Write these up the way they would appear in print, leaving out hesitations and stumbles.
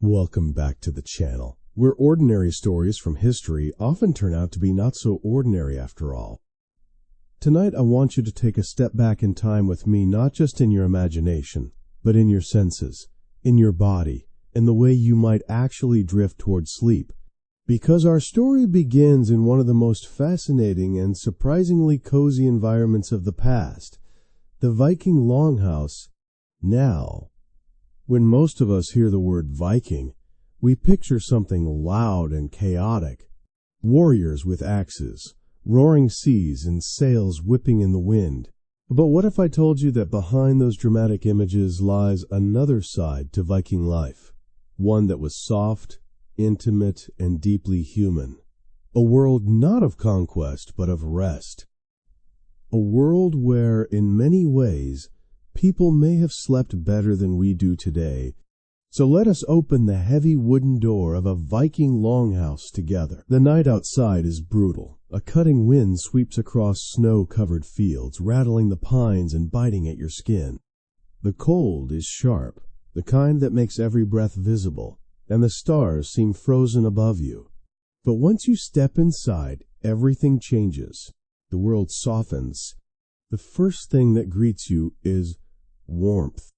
Welcome back to the channel, where ordinary stories from history often turn out to be not so ordinary after all. Tonight I want you to take a step back in time with me, not just in your imagination, but in your senses, in your body, and the way you might actually drift towards sleep. Because our story begins in one of the most fascinating and surprisingly cozy environments of the past, the Viking longhouse. Now, when most of us hear the word Viking, we picture something loud and chaotic. Warriors with axes, roaring seas, and sails whipping in the wind. But what if I told you that behind those dramatic images lies another side to Viking life? One that was soft, intimate, and deeply human. A world not of conquest, but of rest. A world where, in many ways, people may have slept better than we do today. So let us open the heavy wooden door of a Viking longhouse together. The night outside is brutal. A cutting wind sweeps across snow-covered fields, rattling the pines and biting at your skin. The cold is sharp, the kind that makes every breath visible, and the stars seem frozen above you. But once you step inside, everything changes. The world softens. The first thing that greets you is warmth.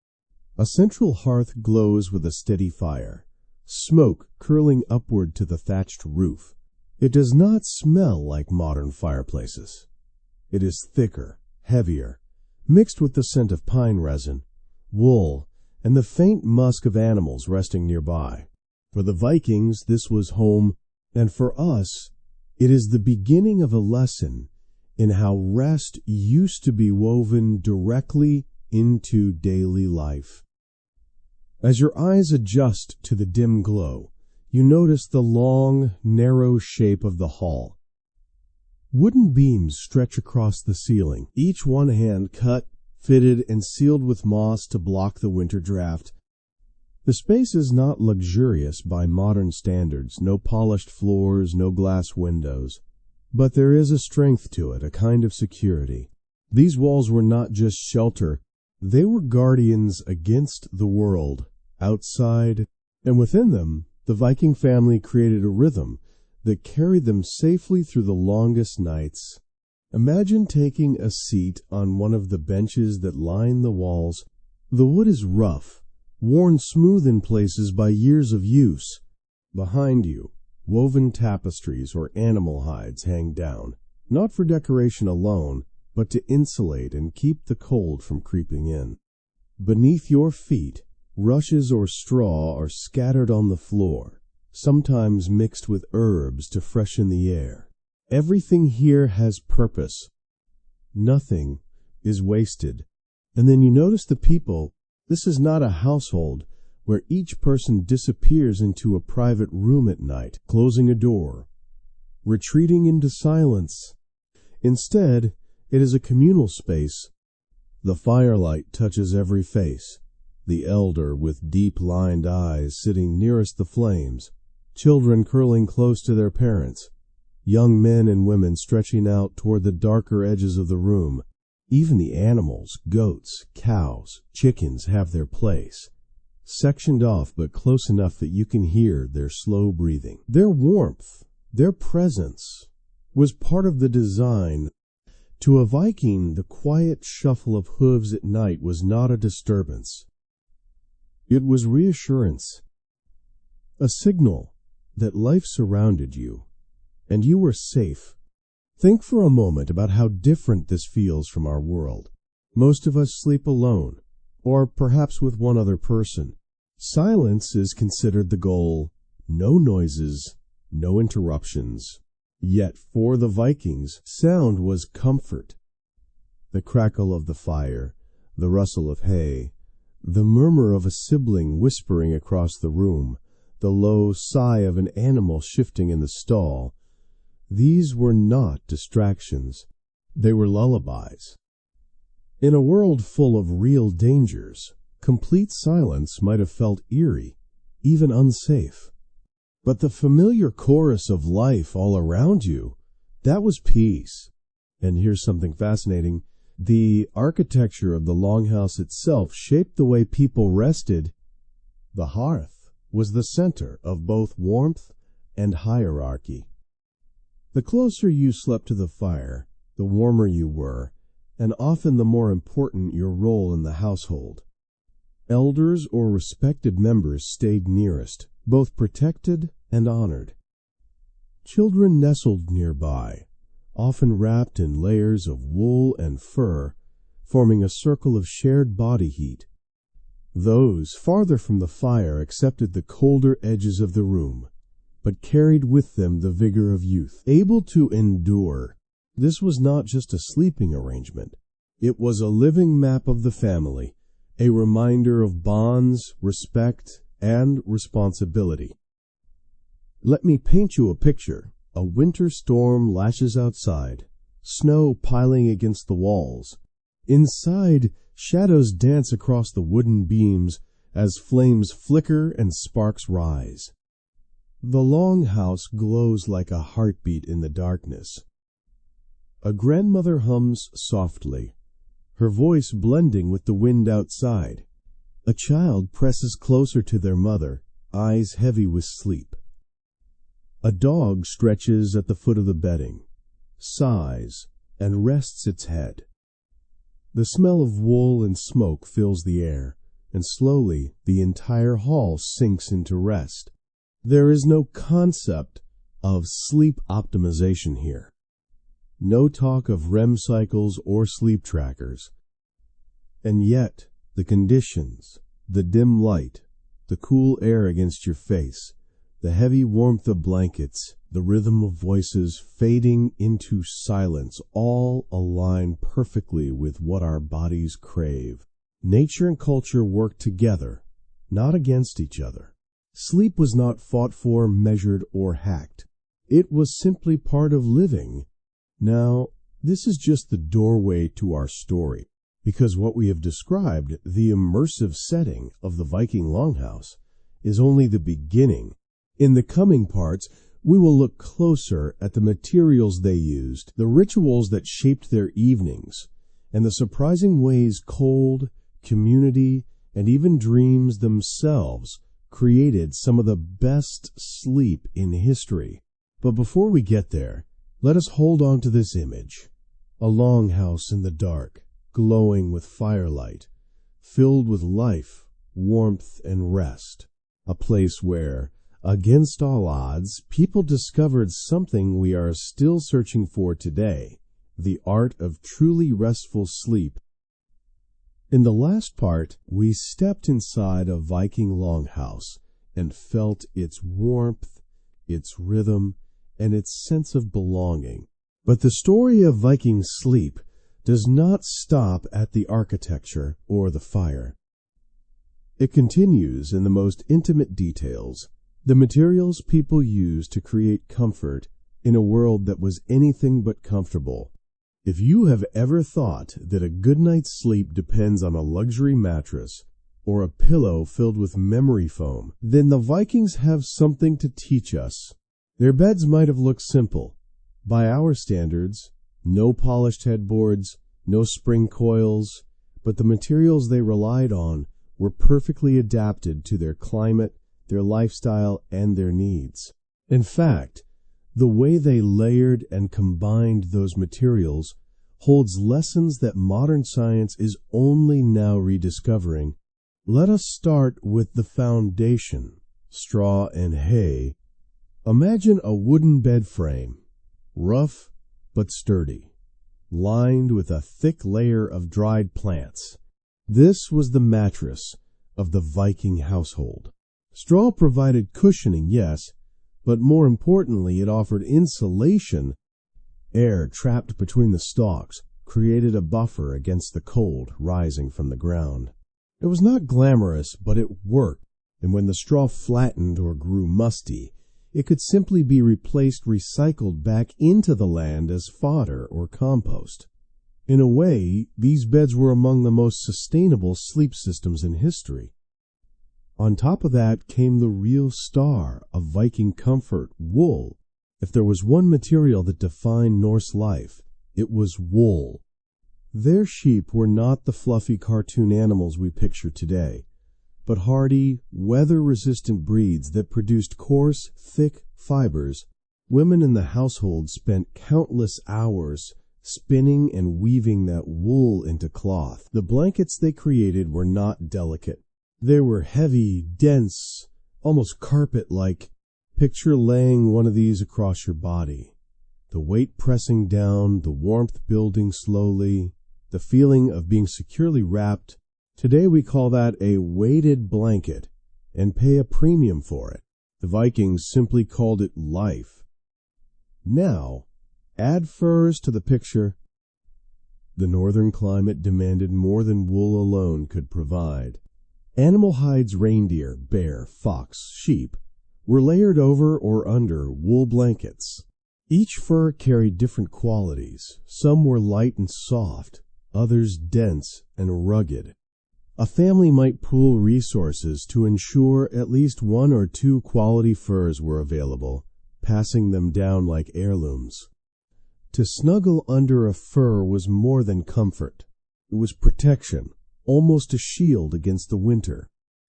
A central hearth glows with a steady fire, smoke curling upward to the thatched roof. It does not smell like modern fireplaces. It is thicker, heavier, mixed with the scent of pine resin, wool, and the faint musk of animals resting nearby. For the Vikings, this was home, and for us, it is the beginning of a lesson in how rest used to be woven directly into daily life. As your eyes adjust to the dim glow, you notice the long, narrow shape of the hall. Wooden beams stretch across the ceiling, each one hand cut, fitted, and sealed with moss to block the winter draft. The space is not luxurious by modern standards, no polished floors, no glass windows. But there is a strength to it, a kind of security. These walls were not just shelter. They were guardians against the world, outside, and within them, the Viking family created a rhythm that carried them safely through the longest nights. Imagine taking a seat on one of the benches that line the walls. The wood is rough, worn smooth in places by years of use. Behind you, woven tapestries or animal hides hang down, not for decoration alone, but to insulate and keep the cold from creeping in. Beneath your feet, rushes or straw are scattered on the floor, sometimes mixed with herbs to freshen the air. Everything here has purpose. Nothing is wasted. And then you notice the people. This is not a household where each person disappears into a private room at night, closing a door, retreating into silence. Instead, it is a communal space. The firelight touches every face, the elder with deep-lined eyes sitting nearest the flames, children curling close to their parents, young men and women stretching out toward the darker edges of the room. Even the animals, goats, cows, chickens, have their place, sectioned off but close enough that you can hear their slow breathing. Their warmth, their presence, was part of the design. To a Viking, the quiet shuffle of hooves at night was not a disturbance. It was reassurance, a signal that life surrounded you, and you were safe. Think for a moment about how different this feels from our world. Most of us sleep alone, or perhaps with one other person. Silence is considered the goal. No noises, no interruptions. Yet for the Vikings, sound was comfort. The crackle of the fire, the rustle of hay, the murmur of a sibling whispering across the room, the low sigh of an animal shifting in the stall. These were not distractions. They were lullabies. In a world full of real dangers, complete silence might have felt eerie, even unsafe. But the familiar chorus of life all around you, that was peace. And here's something fascinating. The architecture of the longhouse itself shaped the way people rested. The hearth, was the center of both warmth and hierarchy. The closer you slept to the fire, the warmer you were, and often the more important your role in the household. Elders or respected members stayed nearest, both protected and honored. Children nestled nearby, often wrapped in layers of wool and fur, forming a circle of shared body heat. Those farther from the fire accepted the colder edges of the room, but carried with them the vigor of youth, able to endure. This was not just a sleeping arrangement. It was a living map of the family, a reminder of bonds, respect, and responsibility. Let me paint you a picture. A winter storm lashes outside, snow piling against the walls. Inside, shadows dance across the wooden beams as flames flicker and sparks rise. The longhouse glows like a heartbeat in the darkness. A grandmother hums softly, her voice blending with the wind outside. A child presses closer to their mother, eyes heavy with sleep. A dog stretches at the foot of the bedding, sighs, and rests its head. The smell of wool and smoke fills the air, and slowly the entire hall sinks into rest. There is no concept of sleep optimization here. No talk of REM cycles or sleep trackers. And yet, the conditions, the dim light, the cool air against your face, the heavy warmth of blankets, the rhythm of voices fading into silence, all align perfectly with what our bodies crave. Nature and culture work together, not against each other. Sleep was not fought for, measured, or hacked. It was simply part of living. Now, this is just the doorway to our story, because what we have described, the immersive setting of the Viking longhouse, is only the beginning. In the coming parts, we will look closer at the materials they used, the rituals that shaped their evenings, and the surprising ways cold, community, and even dreams themselves created some of the best sleep in history. But before we get there, let us hold on to this image. A longhouse in the dark, glowing with firelight, filled with life, warmth, and rest. A place where, against all odds, people discovered something we are still searching for today, the art of truly restful sleep. In the last part, we stepped inside a Viking longhouse and felt its warmth, its rhythm, and its sense of belonging. But the story of Viking sleep does not stop at the architecture or the fire. It continues in the most intimate details, the materials people used to create comfort in a world that was anything but comfortable. If you have ever thought that a good night's sleep depends on a luxury mattress or a pillow filled with memory foam, then the Vikings have something to teach us. Their beds might have looked simple. By our standards, no polished headboards, no spring coils, but the materials they relied on were perfectly adapted to their climate, their lifestyle, and their needs. In fact, the way they layered and combined those materials holds lessons that modern science is only now rediscovering. Let us start with the foundation, straw and hay. Imagine a wooden bed frame, rough but sturdy, lined with a thick layer of dried plants. This was the mattress of the Viking household. Straw provided cushioning, yes, but more importantly, it offered insulation. Air trapped between the stalks created a buffer against the cold rising from the ground. It was not glamorous, but it worked, and when the straw flattened or grew musty, it could simply be recycled back into the land as fodder or compost. In a way, these beds were among the most sustainable sleep systems in history. On top of that came the real star of Viking comfort, wool. If there was one material that defined Norse life, it was wool. Their sheep were not the fluffy cartoon animals we picture today, but hardy, weather-resistant breeds that produced coarse, thick fibers. Women in the household spent countless hours spinning and weaving that wool into cloth. The blankets they created were not delicate. They were heavy, dense, almost carpet-like. Picture laying one of these across your body. The weight pressing down, the warmth building slowly, the feeling of being securely wrapped. Today we call that a weighted blanket and pay a premium for it. The Vikings simply called it life. Now, add furs to the picture. The northern climate demanded more than wool alone could provide. Animal hides, reindeer, bear, fox, sheep, were layered over or under wool blankets. Each fur carried different qualities. Some were light and soft, others dense and rugged. A family might pool resources to ensure at least one or two quality furs were available, passing them down like heirlooms. To snuggle under a fur was more than comfort. It was protection, almost a shield against the winter.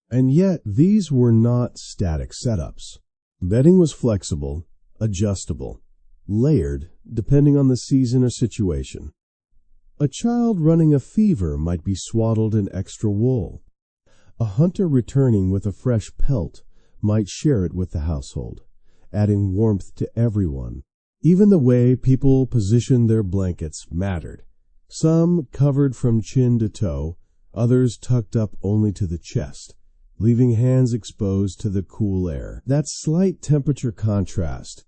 And yet, these were not static setups. Bedding was flexible, adjustable, layered, depending on the season or situation. A child running a fever might be swaddled in extra wool. A hunter returning with a fresh pelt might share it with the household, adding warmth to everyone. Even the way people positioned their blankets mattered. Some covered from chin to toe, others tucked up only to the chest, leaving hands exposed to the cool air. That slight temperature contrast,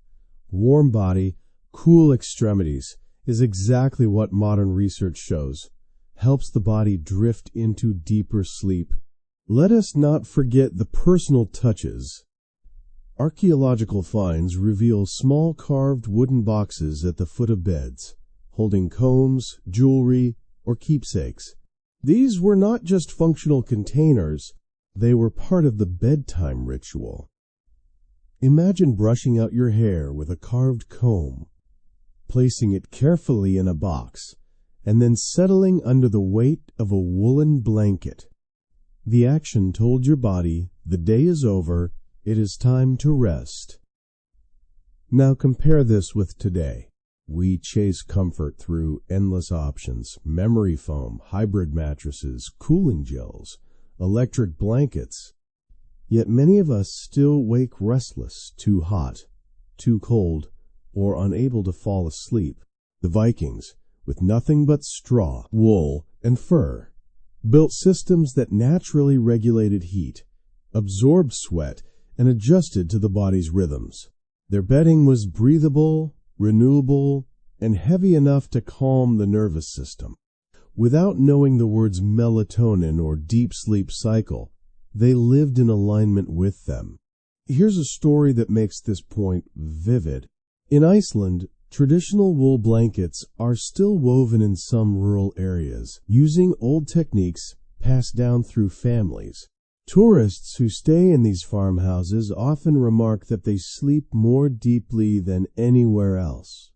warm body, cool extremities, is exactly what modern research shows helps the body drift into deeper sleep. Let us not forget the personal touches. Archaeological finds reveal small carved wooden boxes at the foot of beds, holding combs, jewelry, or keepsakes. These were not just functional containers, they were part of the bedtime ritual. Imagine brushing out your hair with a carved comb, placing it carefully in a box, and then settling under the weight of a woolen blanket. The action told your body, the day is over, it is time to rest. Now compare this with today. We chase comfort through endless options: memory foam, hybrid mattresses, cooling gels, electric blankets. Yet many of us still wake restless, too hot, too cold, or unable to fall asleep. The Vikings, with nothing but straw, wool, and fur, built systems that naturally regulated heat, absorbed sweat, and adjusted to the body's rhythms. Their bedding was breathable, renewable, and heavy enough to calm the nervous system. Without knowing the words melatonin or deep sleep cycle, they lived in alignment with them. Here's a story that makes this point vivid. In Iceland, traditional wool blankets are still woven in some rural areas, using old techniques passed down through families. Tourists who stay in these farmhouses often remark that they sleep more deeply than anywhere else.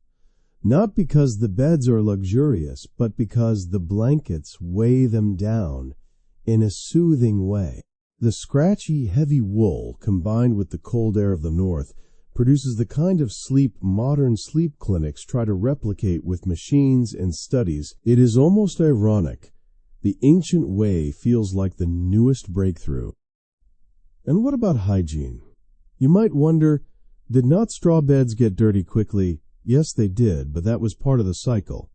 Not because the beds are luxurious, but because the blankets weigh them down in a soothing way. The scratchy, heavy wool, combined with the cold air of the north, produces the kind of sleep modern sleep clinics try to replicate with machines and studies. It is almost ironic. The ancient way feels like the newest breakthrough. And what about hygiene? You might wonder, did not straw beds get dirty quickly? Yes, they did, but that was part of the cycle.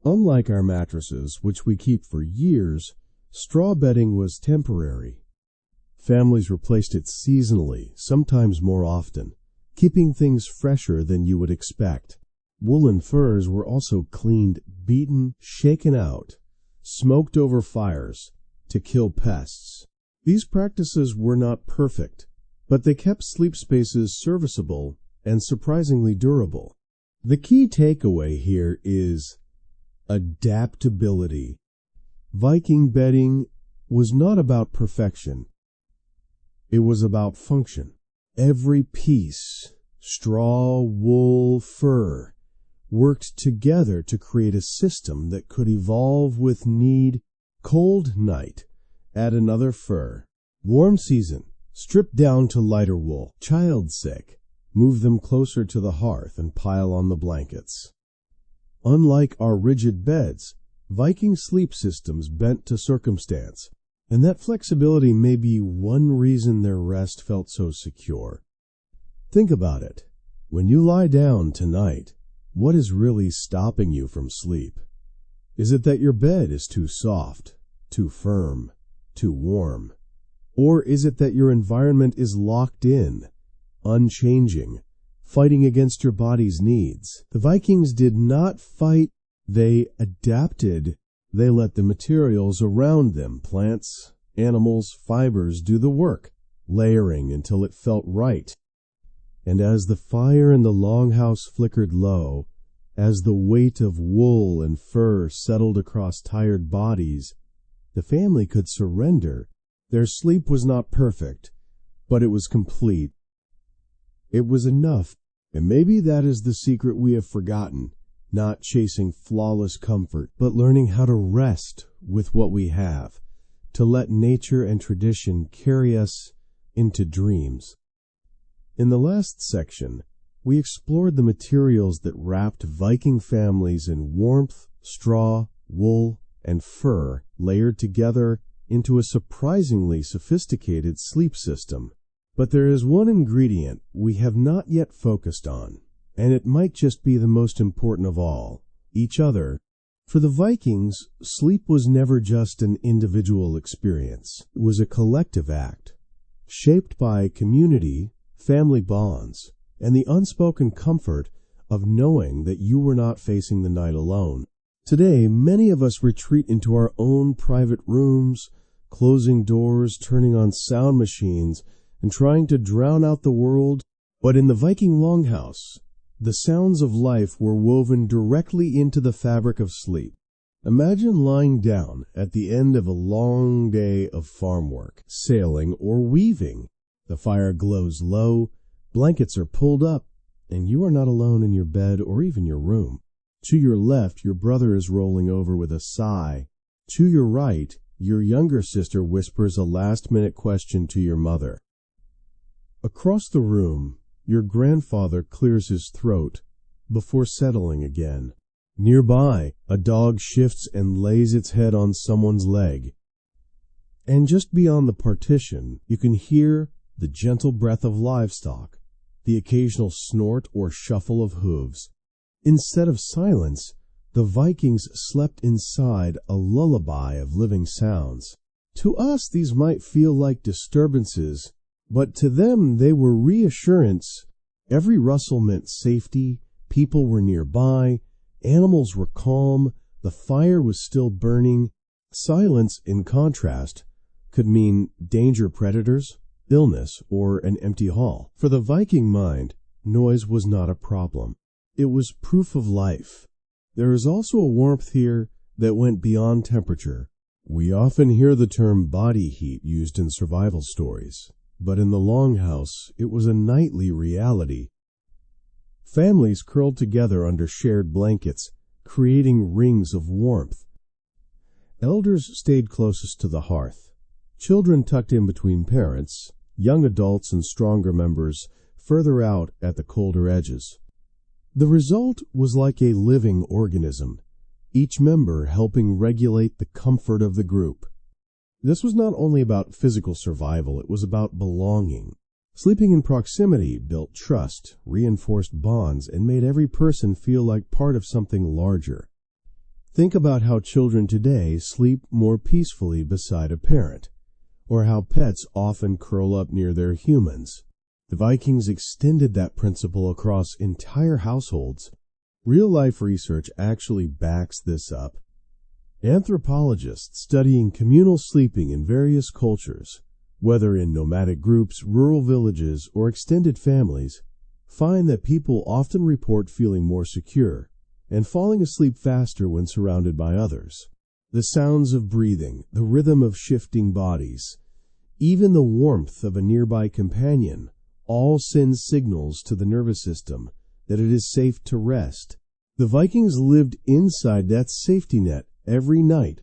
Unlike our mattresses, which we keep for years, straw bedding was temporary. Families replaced it seasonally, sometimes more often, keeping things fresher than you would expect. Woolen furs were also cleaned, beaten, shaken out, smoked over fires to kill pests. These practices were not perfect, but they kept sleep spaces serviceable and surprisingly durable. The key takeaway here is adaptability. Viking bedding was not about perfection. It was about function. Every piece, straw, wool, fur, worked together to create a system that could evolve with need. Cold night add another fur. Warm season, strip down to lighter wool. Child sick, move them closer to the hearth and pile on the blankets. Unlike our rigid beds, Viking sleep systems bent to circumstance, and that flexibility may be one reason their rest felt so secure. Think about it. When you lie down tonight, what is really stopping you from sleep? Is it that your bed is too soft, too firm, too warm? Or is it that your environment is locked in, unchanging, fighting against your body's needs? The Vikings did not fight, they adapted. They let the materials around them, plants, animals, fibers, do the work, layering until it felt right. And as the fire in the longhouse flickered low, as the weight of wool and fur settled across tired bodies, the family could surrender. Their sleep was not perfect, but it was complete. It was enough, and maybe that is the secret we have forgotten, not chasing flawless comfort, but learning how to rest with what we have, to let nature and tradition carry us into dreams. In the last section, we explored the materials that wrapped Viking families in warmth, straw, wool, and fur, layered together into a surprisingly sophisticated sleep system. But there is one ingredient we have not yet focused on, and it might just be the most important of all: each other. For the Vikings, sleep was never just an individual experience. It was a collective act, shaped by community, family bonds, and the unspoken comfort of knowing that you were not facing the night alone. Today, many of us retreat into our own private rooms, closing doors, turning on sound machines, and trying to drown out the world. But in the Viking longhouse, the sounds of life were woven directly into the fabric of sleep. Imagine lying down at the end of a long day of farm work, sailing or weaving. The fire glows low, blankets are pulled up, and you are not alone in your bed or even your room. To your left, your brother is rolling over with a sigh. To your right, your younger sister whispers a last-minute question to your mother. Across the room, your grandfather clears his throat before settling again. Nearby, a dog shifts and lays its head on someone's leg. And just beyond the partition, you can hear the gentle breath of livestock, the occasional snort or shuffle of hooves. Instead of silence, the Vikings slept inside a lullaby of living sounds. To us, these might feel like disturbances, but to them they were reassurance. Every rustle meant safety, people were nearby, animals were calm, the fire was still burning. Silence, in contrast, could mean danger, predators, illness, or an empty hall. For the Viking mind, noise was not a problem. It was proof of life. There is also a warmth here that went beyond temperature. We often hear the term body heat used in survival stories, but in the longhouse it was a nightly reality. Families curled together under shared blankets, creating rings of warmth. Elders stayed closest to the hearth, children tucked in between parents, young adults and stronger members further out at the colder edges. The result was like a living organism, each member helping regulate the comfort of the group. This was not only about physical survival, it was about belonging. Sleeping in proximity built trust, reinforced bonds, and made every person feel like part of something larger. Think about how children today sleep more peacefully beside a parent, or how pets often curl up near their humans. The Vikings extended that principle across entire households. Real-life research actually backs this up. Anthropologists studying communal sleeping in various cultures, whether in nomadic groups, rural villages, or extended families, find that people often report feeling more secure and falling asleep faster when surrounded by others. The sounds of breathing, the rhythm of shifting bodies, even the warmth of a nearby companion, all send signals to the nervous system that it is safe to rest. The Vikings lived inside that safety net every night,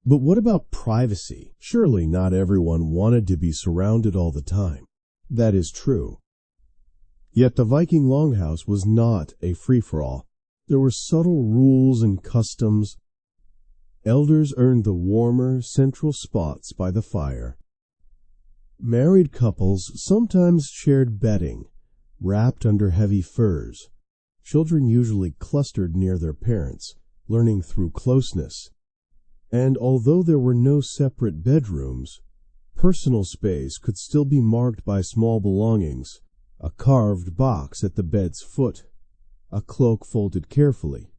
But what about privacy? Surely not everyone wanted to be surrounded all the time. That is true. Yet the Viking longhouse was not a free-for-all. There were subtle rules and customs. Elders earned the warmer, central spots by the fire. Married couples sometimes shared bedding, wrapped under heavy furs. Children usually clustered near their parents, learning through closeness. And although there were no separate bedrooms, personal space could still be marked by small belongings: a carved box at the bed's foot, a cloak folded carefully,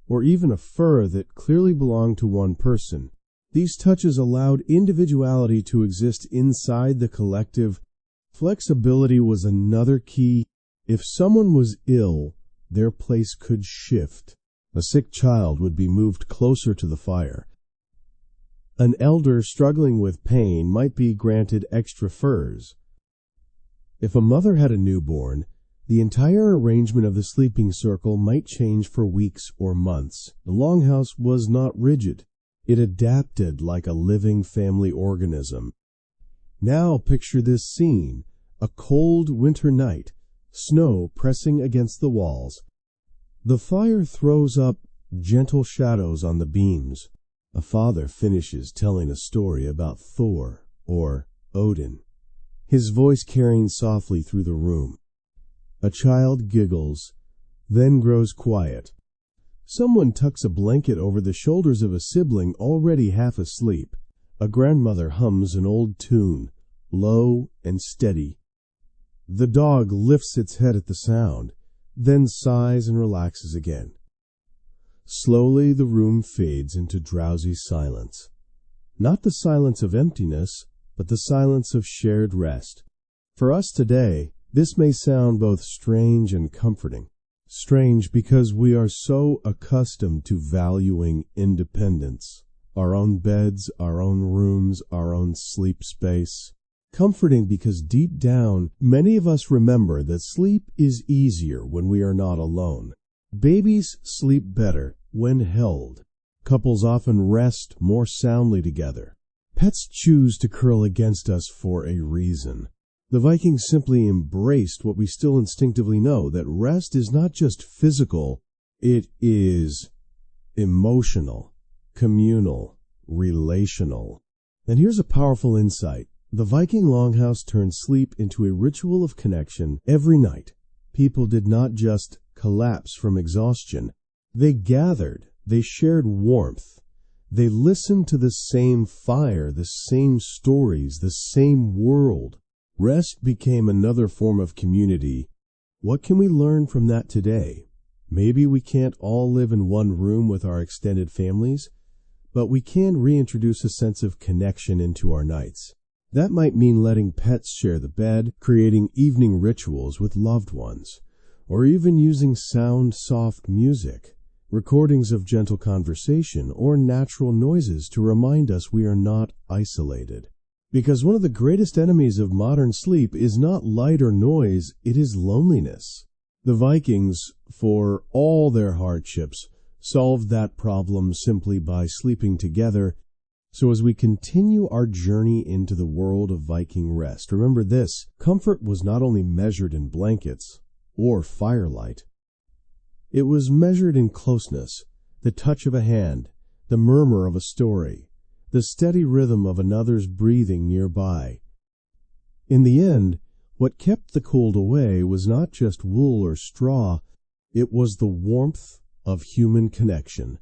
or even a fur that clearly belonged to one person. These touches allowed individuality to exist inside the collective. Flexibility was another key. If someone was ill, their place could shift. A sick child would be moved closer to the fire. An elder struggling with pain might be granted extra furs. If a mother had a newborn, the entire arrangement of the sleeping circle might change for weeks or months. The longhouse was not rigid. It adapted like a living family organism. Now picture this scene: a cold winter night, snow pressing against the walls. The fire throws up gentle shadows on the beams. A father finishes telling a story about Thor or Odin, his voice carrying softly through the room. A child giggles, then grows quiet. Someone tucks a blanket over the shoulders of a sibling already half asleep. A grandmother hums an old tune, low and steady. The dog lifts its head at the sound, then sighs and relaxes again. Slowly the room fades into drowsy silence. Not the silence of emptiness, but the silence of shared rest. For us today, this may sound both strange and comforting. Strange because we are so accustomed to valuing independence. Our own beds, our own rooms, our own sleep space. Comforting because deep down, many of us remember that sleep is easier when we are not alone. Babies sleep better when held. Couples often rest more soundly together. Pets choose to curl against us for a reason. The Vikings simply embraced what we still instinctively know, that rest is not just physical, it is emotional, communal, relational. And here's a powerful insight. The Viking longhouse turned sleep into a ritual of connection every night. People did not just collapse from exhaustion. They gathered, they shared warmth, they listened to the same fire, the same stories, the same world. Rest became another form of community. What can we learn from that today? Maybe we can't all live in one room with our extended families, but we can reintroduce a sense of connection into our nights. That might mean letting pets share the bed, creating evening rituals with loved ones, or even using soft music, recordings of gentle conversation, or natural noises to remind us we are not isolated. Because one of the greatest enemies of modern sleep is not light or noise, it is loneliness. The Vikings, for all their hardships, solved that problem simply by sleeping together. So as we continue our journey into the world of Viking rest, remember this: comfort was not only measured in blankets or firelight. It was measured in closeness, the touch of a hand, the murmur of a story, the steady rhythm of another's breathing nearby. In the end, what kept the cold away was not just wool or straw, it was the warmth of human connection,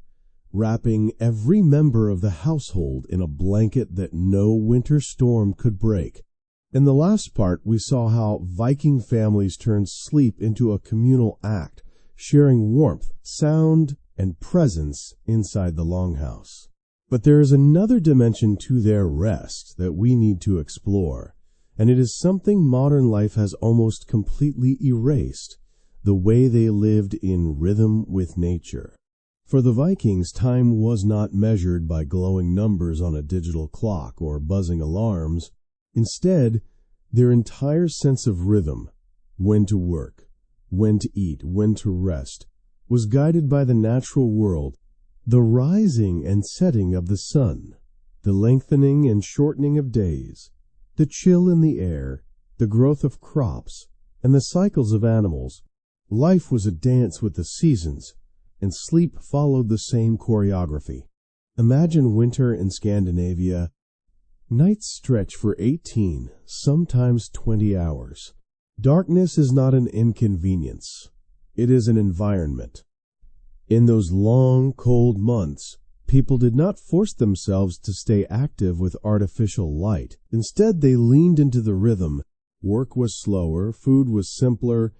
wrapping every member of the household in a blanket that no winter storm could break. In the last part, we saw how Viking families turned sleep into a communal act, sharing warmth, sound, and presence inside the longhouse. But there is another dimension to their rest that we need to explore, and it is something modern life has almost completely erased: the way they lived in rhythm with nature. For the Vikings, time was not measured by glowing numbers on a digital clock or buzzing alarms. Instead, their entire sense of rhythm, when to work, when to eat, when to rest, was guided by the natural world, the rising and setting of the sun, The lengthening and shortening of days, the chill in the air, the growth of crops, and the cycles of animals. Life was a dance with the seasons, and sleep followed the same choreography. Imagine winter in Scandinavia. Nights stretch for 18, sometimes 20 hours. Darkness is not an inconvenience. It is an environment. In those long, cold months, people did not force themselves to stay active with artificial light. Instead, they leaned into the rhythm. Work was slower, food was simpler,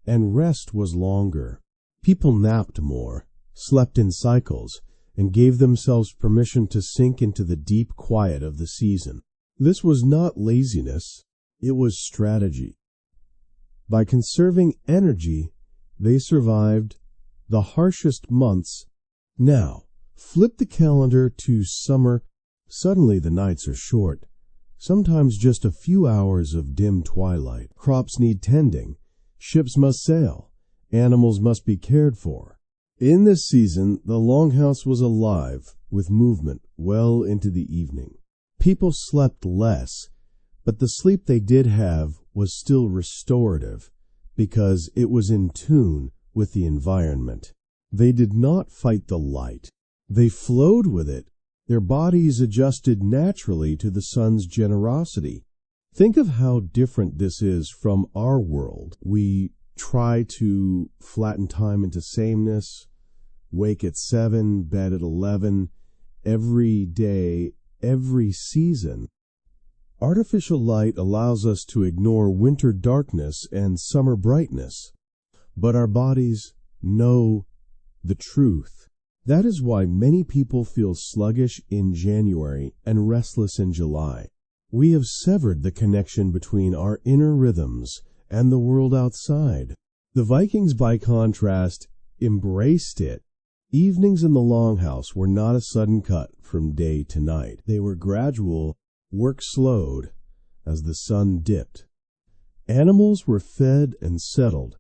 and rest was longer. People napped more, slept in cycles, and gave themselves permission to sink into the deep quiet of the season. This was not laziness, it was strategy. By conserving energy, they survived the harshest months. Now, flip the calendar to summer. Suddenly the nights are short, sometimes just a few hours of dim twilight. Crops need tending, ships must sail, animals must be cared for. In this season, the longhouse was alive with movement well into the evening. People slept less, but the sleep they did have was still restorative because it was in tune with the environment. They did not fight the light. They flowed with it. Their bodies adjusted naturally to the sun's generosity. Think of how different this is from our world. We try to flatten time into sameness, wake at 7, bed at 11, every day, every season. Artificial light allows us to ignore winter darkness and summer brightness, but our bodies know the truth. That is why many people feel sluggish in January and restless in July. We have severed the connection between our inner rhythms and the world outside. The Vikings, by contrast, embraced it. Evenings in the longhouse were not a sudden cut from day to night. They were gradual. Work slowed as the sun dipped. Animals were fed and settled.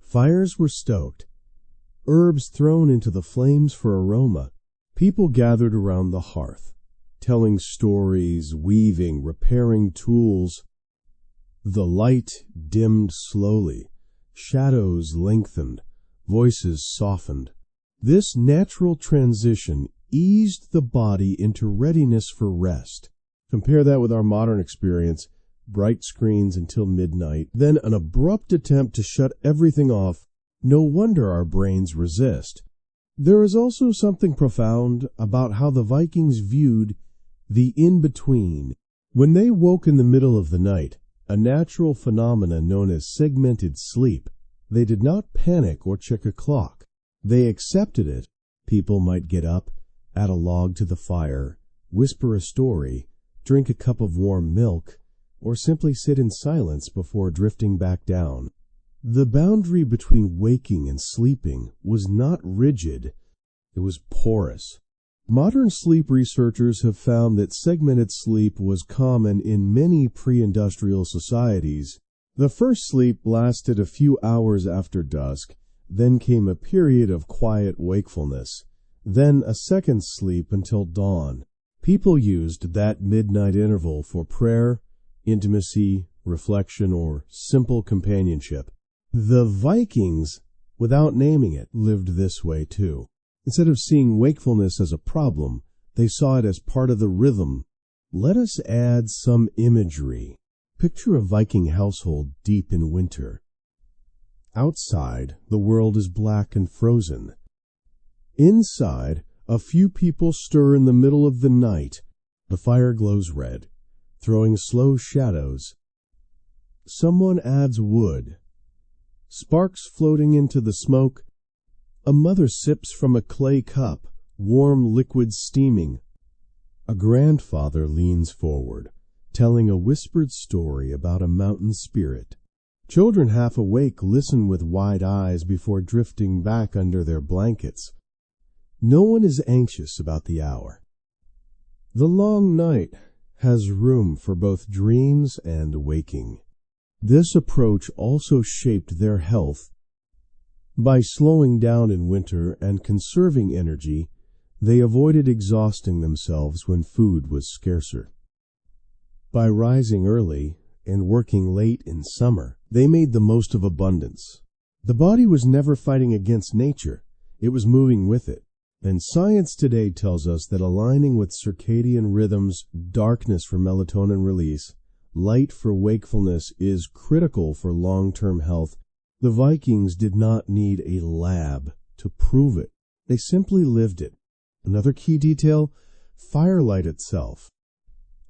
Fires were stoked. Herbs thrown into the flames for aroma. People gathered around the hearth, telling stories, weaving, repairing tools. The light dimmed slowly. Shadows lengthened. Voices softened. This natural transition eased the body into readiness for rest. Compare that with our modern experience: bright screens until midnight, then an abrupt attempt to shut everything off. No wonder our brains resist. There is also something profound about how the Vikings viewed the in-between. When they woke in the middle of the night, a natural phenomenon known as segmented sleep, they did not panic or check a clock. They accepted it. People might get up, add a log to the fire, whisper a story, drink a cup of warm milk, or simply sit in silence before drifting back down. The boundary between waking and sleeping was not rigid, it was porous. Modern sleep researchers have found that segmented sleep was common in many pre-industrial societies. The first sleep lasted a few hours after dusk, then came a period of quiet wakefulness, then a second sleep until dawn. People used that midnight interval for prayer, intimacy, reflection, or simple companionship. The Vikings, without naming it, lived this way too. Instead of seeing wakefulness as a problem, they saw it as part of the rhythm. Let us add some imagery. Picture a Viking household deep in winter. Outside, the world is black and frozen. Inside, a few people stir in the middle of the night. The fire glows red, throwing slow shadows. Someone adds wood. Sparks floating into the smoke. A mother sips from a clay cup, warm liquid steaming. A grandfather leans forward, telling a whispered story about a mountain spirit. Children half awake listen with wide eyes before drifting back under their blankets. No one is anxious about the hour. The long night has room for both dreams and waking. This approach also shaped their health. By slowing down in winter and conserving energy, They avoided exhausting themselves when food was scarcer. By rising early and working late in summer, they made the most of abundance. The body was never fighting against nature, it was moving with it. And science today tells us that aligning with circadian rhythms, darkness for melatonin release, light for wakefulness is critical for long-term health. The Vikings did not need a lab to prove it. They simply lived it. Another key detail, firelight itself.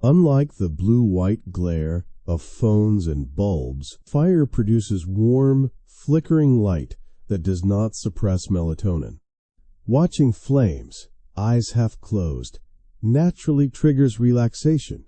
Unlike the blue-white glare of phones and bulbs, fire produces warm, flickering light that does not suppress melatonin. Watching flames, eyes half closed, naturally triggers relaxation.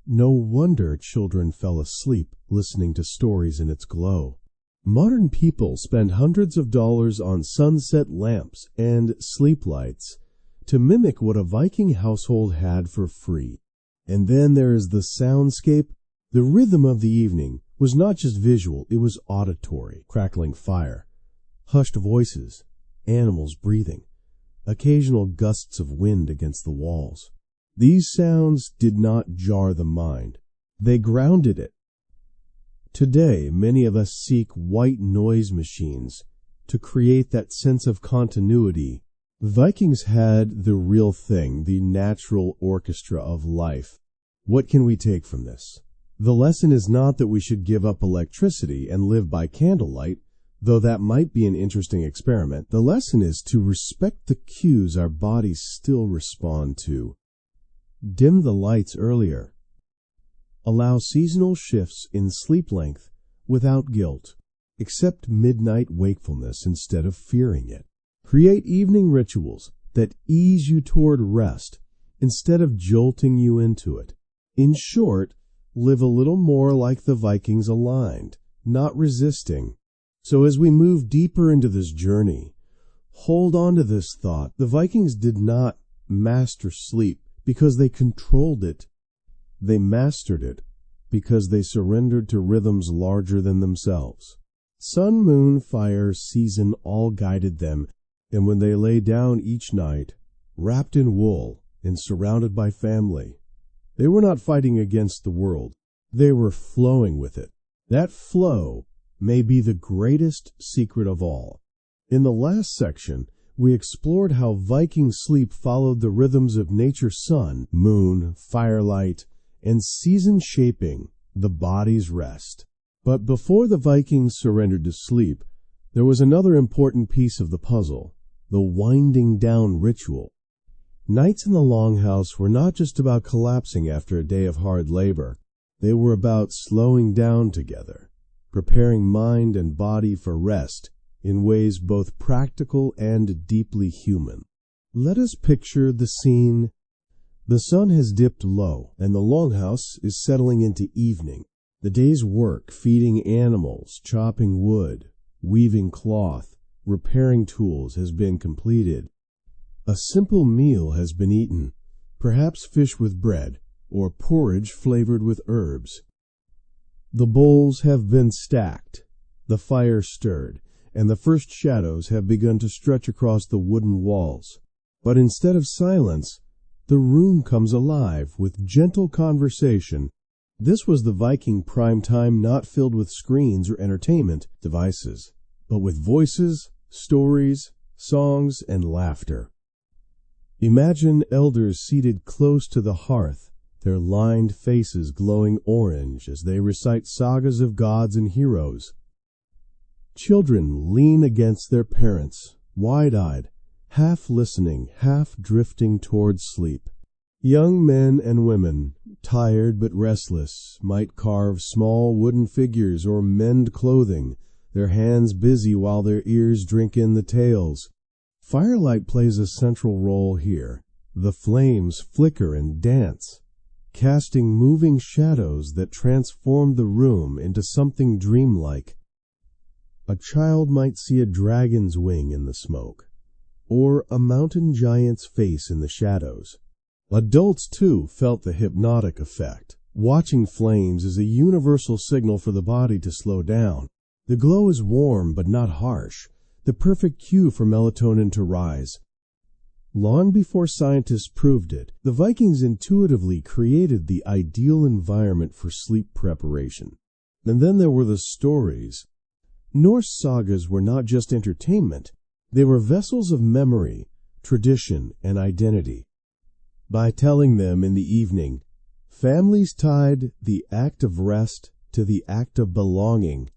No wonder children fell asleep listening to stories in its glow. Modern people spend hundreds of dollars on sunset lamps and sleep lights to mimic what a Viking household had for free. And then there is the soundscape. The rhythm of the evening was not just visual, it was auditory. Crackling fire, hushed voices, animals breathing, occasional gusts of wind against the walls. These sounds did not jar the mind. They grounded it. Today, many of us seek white noise machines to create that sense of continuity. The Vikings had the real thing, the natural orchestra of life. What can we take from this? The lesson is not that we should give up electricity and live by candlelight, though that might be an interesting experiment. The lesson is to respect the cues our bodies still respond to. Dim the lights earlier. Allow seasonal shifts in sleep length without guilt. Accept midnight wakefulness instead of fearing it. Create evening rituals that ease you toward rest instead of jolting you into it. In short, live a little more like the Vikings, aligned, not resisting. So as we move deeper into this journey, hold on to this thought. The Vikings did not master sleep because they controlled it. They mastered it because they surrendered to rhythms larger than themselves. Sun, moon, fire, season all guided them, and when they lay down each night, wrapped in wool and surrounded by family, they were not fighting against the world. They were flowing with it. That flow may be the greatest secret of all. In the last section, we explored how Viking sleep followed the rhythms of nature's sun, moon, firelight, and season shaping the body's rest. But before the Vikings surrendered to sleep, there was another important piece of the puzzle, the winding down ritual. Nights in the longhouse were not just about collapsing after a day of hard labor. They were about slowing down together, preparing mind and body for rest in ways both practical and deeply human. Let us picture the scene. The sun has dipped low, and the longhouse is settling into evening. The day's work, feeding animals, chopping wood, weaving cloth, repairing tools, has been completed. A simple meal has been eaten, perhaps fish with bread, or porridge flavored with herbs. The bowls have been stacked, the fire stirred, and the first shadows have begun to stretch across the wooden walls. But instead of silence, the room comes alive with gentle conversation. This was the Viking prime time, not filled with screens or entertainment devices, but with voices, stories, songs, and laughter. Imagine elders seated close to the hearth, their lined faces glowing orange as they recite sagas of gods and heroes. Children lean against their parents, wide-eyed, half listening, half drifting towards sleep. Young men and women, tired but restless, might carve small wooden figures or mend clothing, their hands busy while their ears drink in the tales. Firelight plays a central role here. The flames flicker and dance, casting moving shadows that transform the room into something dreamlike. A child might see a dragon's wing in the smoke, or a mountain giant's face in the shadows. Adults, too, felt the hypnotic effect. Watching flames is a universal signal for the body to slow down. The glow is warm but not harsh, the perfect cue for melatonin to rise. Long before scientists proved it, the Vikings intuitively created the ideal environment for sleep preparation. And then there were the stories. Norse sagas were not just entertainment, they were vessels of memory, tradition, and identity. By telling them in the evening, families tied the act of rest to the act of belonging.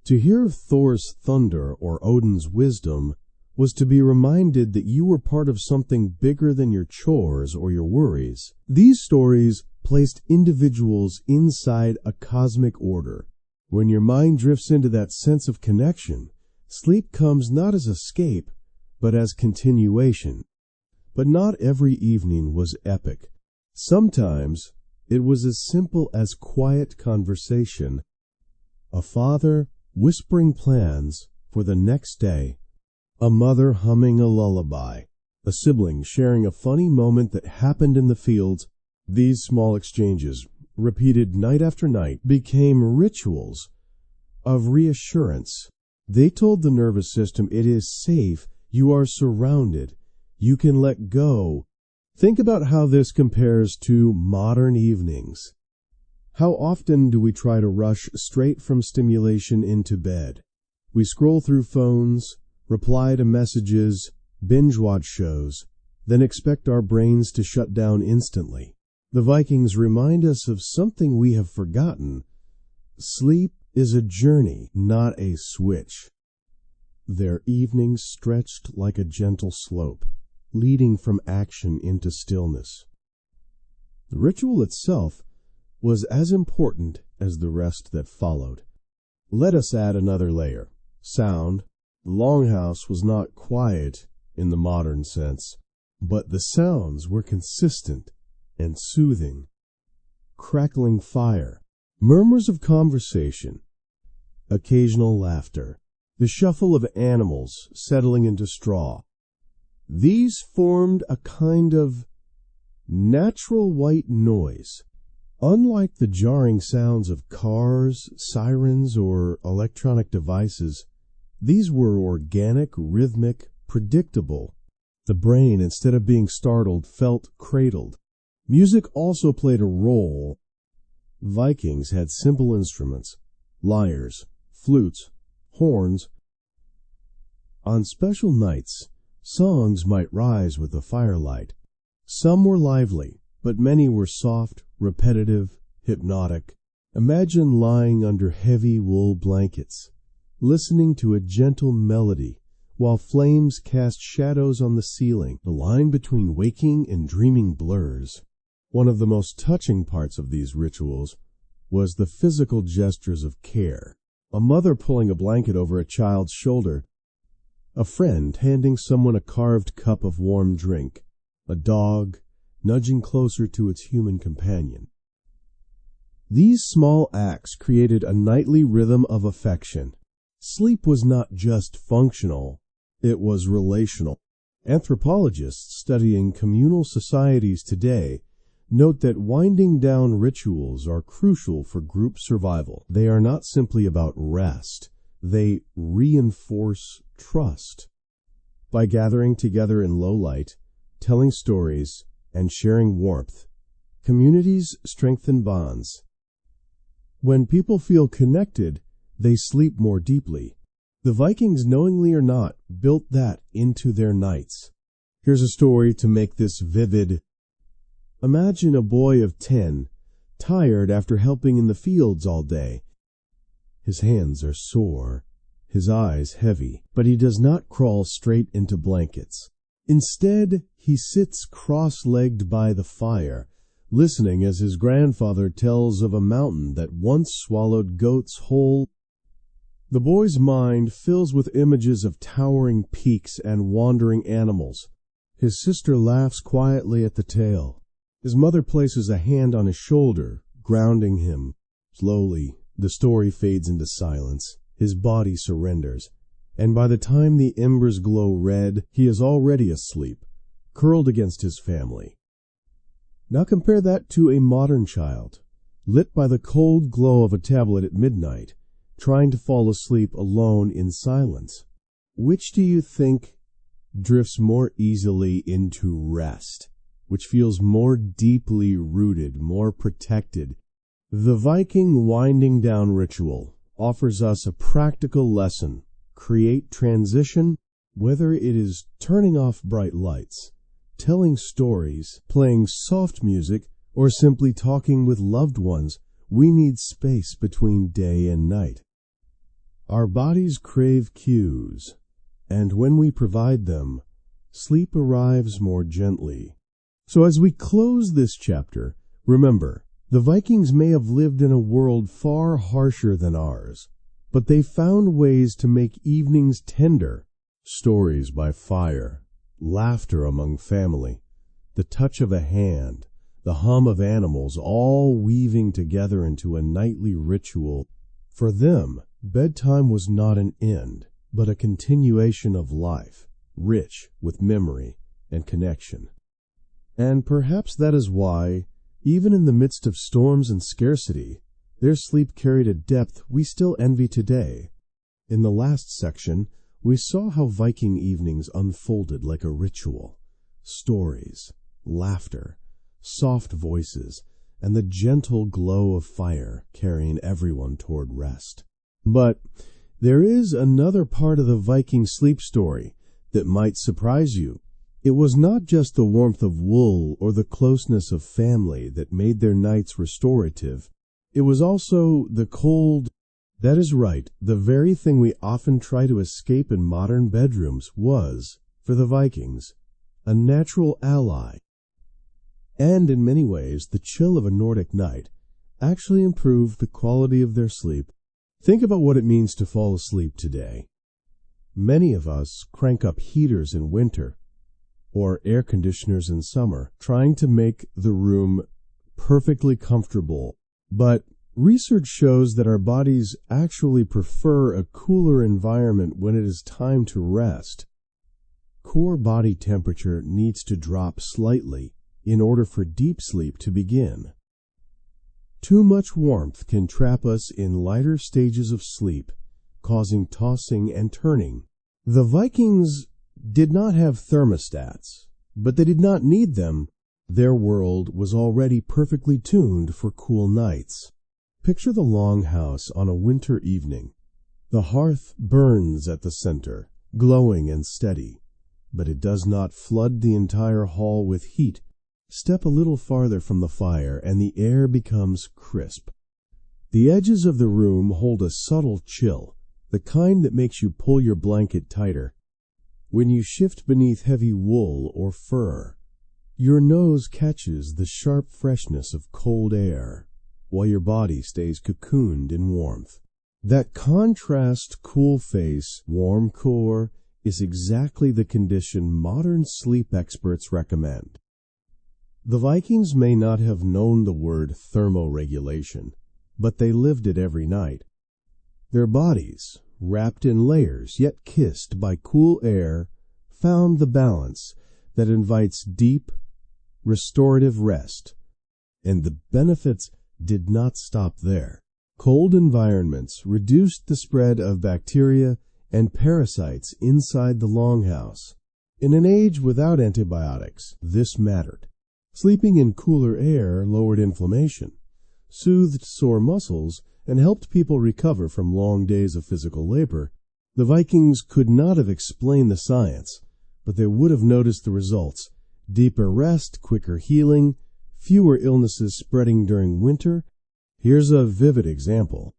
To hear of Thor's thunder or Odin's wisdom was to be reminded that you were part of something bigger than your chores or your worries. These stories placed individuals inside a cosmic order. When your mind drifts into that sense of connection, sleep comes not as escape, but as continuation. But not every evening was epic. Sometimes it was as simple as quiet conversation. A father whispering plans for the next day. A mother humming a lullaby. A sibling sharing a funny moment that happened in the fields. These small exchanges, repeated night after night, became rituals of reassurance. They told the nervous system it is safe, you are surrounded, you can let go. Think about how this compares to modern evenings. How often do we try to rush straight from stimulation into bed? We scroll through phones, reply to messages, binge-watch shows, then expect our brains to shut down instantly. The Vikings remind us of something we have forgotten. Sleep is a journey, not a switch. Their evenings stretched like a gentle slope, leading from action into stillness. The ritual itself was as important as the rest that followed. Let us add another layer. Sound. The longhouse was not quiet in the modern sense, but the sounds were consistent and soothing. Crackling fire, murmurs of conversation, occasional laughter, the shuffle of animals settling into straw. These formed a kind of natural white noise. Unlike the jarring sounds of cars, sirens, or electronic devices, these were organic, rhythmic, predictable. The brain, instead of being startled, felt cradled. Music also played a role. Vikings had simple instruments, lyres, flutes, horns. On special nights, songs might rise with the firelight. Some were lively, but many were soft, repetitive, hypnotic. Imagine lying under heavy wool blankets, listening to a gentle melody while flames cast shadows on the ceiling. The line between waking and dreaming blurs. One of the most touching parts of these rituals was the physical gestures of care. A mother pulling a blanket over a child's shoulder, a friend handing someone a carved cup of warm drink, a dog nudging closer to its human companion. These small acts created a nightly rhythm of affection. Sleep was not just functional, it was relational. Anthropologists studying communal societies today note that winding down rituals are crucial for group survival. They are not simply about rest, they reinforce trust. By gathering together in low light, telling stories, and sharing warmth, communities strengthen bonds. When people feel connected, they sleep more deeply. The Vikings, knowingly or not, built that into their nights. Here's a story to make this vivid. Imagine a boy of 10, tired after helping in the fields all day. His hands are sore, his eyes heavy, but he does not crawl straight into blankets. Instead, he sits cross-legged by the fire, listening as his grandfather tells of a mountain that once swallowed goats whole. The boy's mind fills with images of towering peaks and wandering animals. His sister laughs quietly at the tale. His mother places a hand on his shoulder, grounding him. Slowly, the story fades into silence. His body surrenders, and by the time the embers glow red, he is already asleep, curled against his family. Now compare that to a modern child, lit by the cold glow of a tablet at midnight, trying to fall asleep alone in silence. Which do you think drifts more easily into rest, which feels more deeply rooted, more protected. The Viking winding down ritual offers us a practical lesson. Create transition, whether it is turning off bright lights, telling stories, playing soft music, or simply talking with loved ones. We need space between day and night. Our bodies crave cues, and when we provide them, sleep arrives more gently. So as we close this chapter, remember, the Vikings may have lived in a world far harsher than ours, but they found ways to make evenings tender. Stories by fire, laughter among family, the touch of a hand, the hum of animals, all weaving together into a nightly ritual. For them, bedtime was not an end, but a continuation of life, rich with memory and connection. And perhaps that is why, even in the midst of storms and scarcity, their sleep carried a depth we still envy today. In the last section, we saw how Viking evenings unfolded like a ritual. Stories, laughter, soft voices, and the gentle glow of fire carrying everyone toward rest. But there is another part of the Viking sleep story that might surprise you. It was not just the warmth of wool or the closeness of family that made their nights restorative. It was also the cold. That is right, the very thing we often try to escape in modern bedrooms was, for the Vikings, a natural ally. And in many ways, the chill of a Nordic night actually improved the quality of their sleep. Think about what it means to fall asleep today. Many of us crank up heaters in winter or air conditioners in summer, trying to make the room perfectly comfortable. But research shows that our bodies actually prefer a cooler environment when it is time to rest. Core body temperature needs to drop slightly in order for deep sleep to begin. Too much warmth can trap us in lighter stages of sleep, causing tossing and turning. The Vikings did not have thermostats, but they did not need them. Their world was already perfectly tuned for cool nights. Picture the longhouse on a winter evening. The hearth burns at the center, glowing and steady, but it does not flood the entire hall with heat. Step a little farther from the fire and the air becomes crisp. The edges of the room hold a subtle chill, the kind that makes you pull your blanket tighter. When you shift beneath heavy wool or fur, your nose catches the sharp freshness of cold air, while your body stays cocooned in warmth. That contrast, cool face, warm core is exactly the condition modern sleep experts recommend. The Vikings may not have known the word thermoregulation, but they lived it every night. Their bodies, wrapped in layers yet kissed by cool air, found the balance that invites deep, restorative rest. And the benefits did not stop there. Cold environments reduced the spread of bacteria and parasites inside the longhouse. In an age without antibiotics, this mattered. Sleeping in cooler air lowered inflammation, soothed sore muscles, and helped people recover from long days of physical labor. The Vikings could not have explained the science, but they would have noticed the results. Deeper rest, quicker healing, fewer illnesses spreading during winter. Here's a vivid example.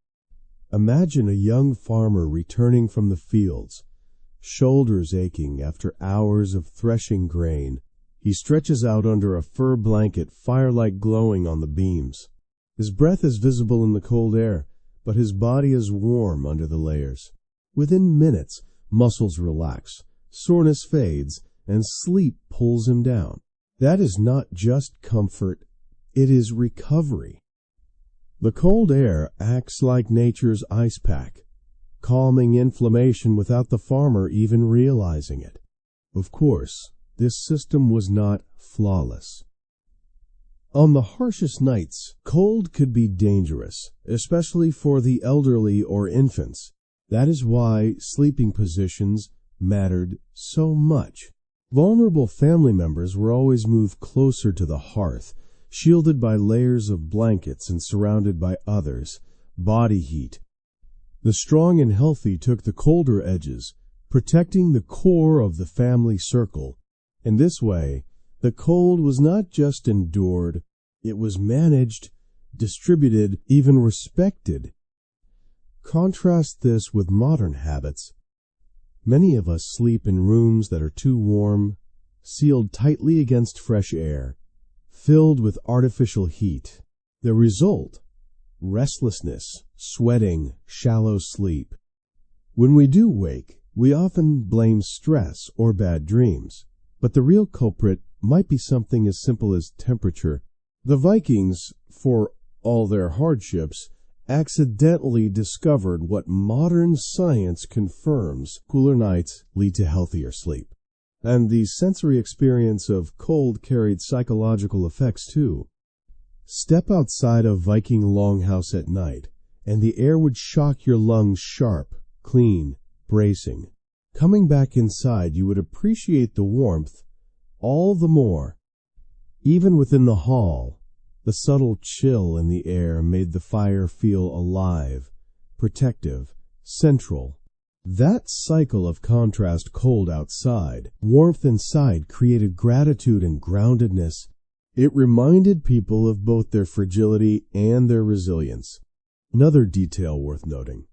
Imagine a young farmer returning from the fields, shoulders aching after hours of threshing grain. He stretches out under a fur blanket, firelight glowing on the beams. His breath is visible in the cold air, but his body is warm under the layers. Within minutes, muscles relax, soreness fades, and sleep pulls him down. That is not just comfort, it is recovery. The cold air acts like nature's ice pack, calming inflammation without the farmer even realizing it. Of course, this system was not flawless. On the harshest nights, cold could be dangerous, especially for the elderly or infants. That is why sleeping positions, mattered so much. Vulnerable family members were always moved closer to the hearth, shielded by layers of blankets and surrounded by others. Body heat. The strong and healthy took the colder edges, protecting the core of the family circle. In this way, the cold was not just endured, it was managed, distributed, even respected. Contrast this with modern habits. Many of us sleep in rooms that are too warm, sealed tightly against fresh air, filled with artificial heat. The result? Restlessness, sweating, shallow sleep. When we do wake, we often blame stress or bad dreams, but the real culprit might be something as simple as temperature. The Vikings, for all their hardships, accidentally discovered what modern science confirms: cooler nights lead to healthier sleep. And the sensory experience of cold carried psychological effects too. Step outside a Viking longhouse at night, and the air would shock your lungs sharp, clean, bracing. Coming back inside, you would appreciate the warmth all the more. Even within the hall, the subtle chill in the air made the fire feel alive, protective, central. That cycle of contrast, cold outside, warmth inside, created gratitude and groundedness. It reminded people of both their fragility and their resilience. Another detail worth noting: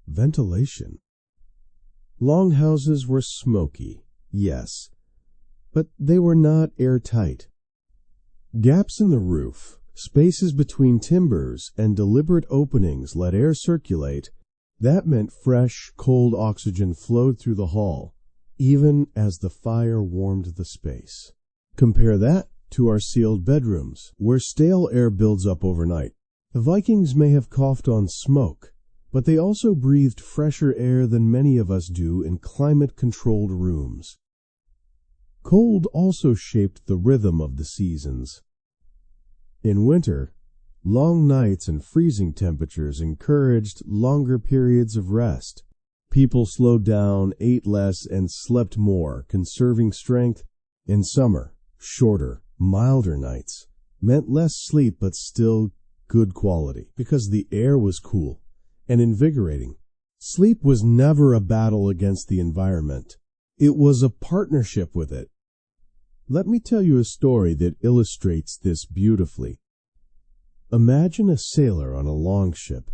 ventilation. Longhouses were smoky, yes, but they were not airtight. Gaps in the roof, spaces between timbers, and deliberate openings let air circulate. That meant fresh, cold oxygen flowed through the hall, even as the fire warmed the space. Compare that to our sealed bedrooms, where stale air builds up overnight. The Vikings may have coughed on smoke, but they also breathed fresher air than many of us do in climate-controlled rooms. Cold also shaped the rhythm of the seasons. In winter, long nights and freezing temperatures encouraged longer periods of rest. People slowed down, ate less, and slept more, conserving strength. In summer, shorter, milder nights meant less sleep, but still good quality, because the air was cool and invigorating. Sleep was never a battle against the environment. It was a partnership with it. Let me tell you a story that illustrates this beautifully. Imagine a sailor on a longship,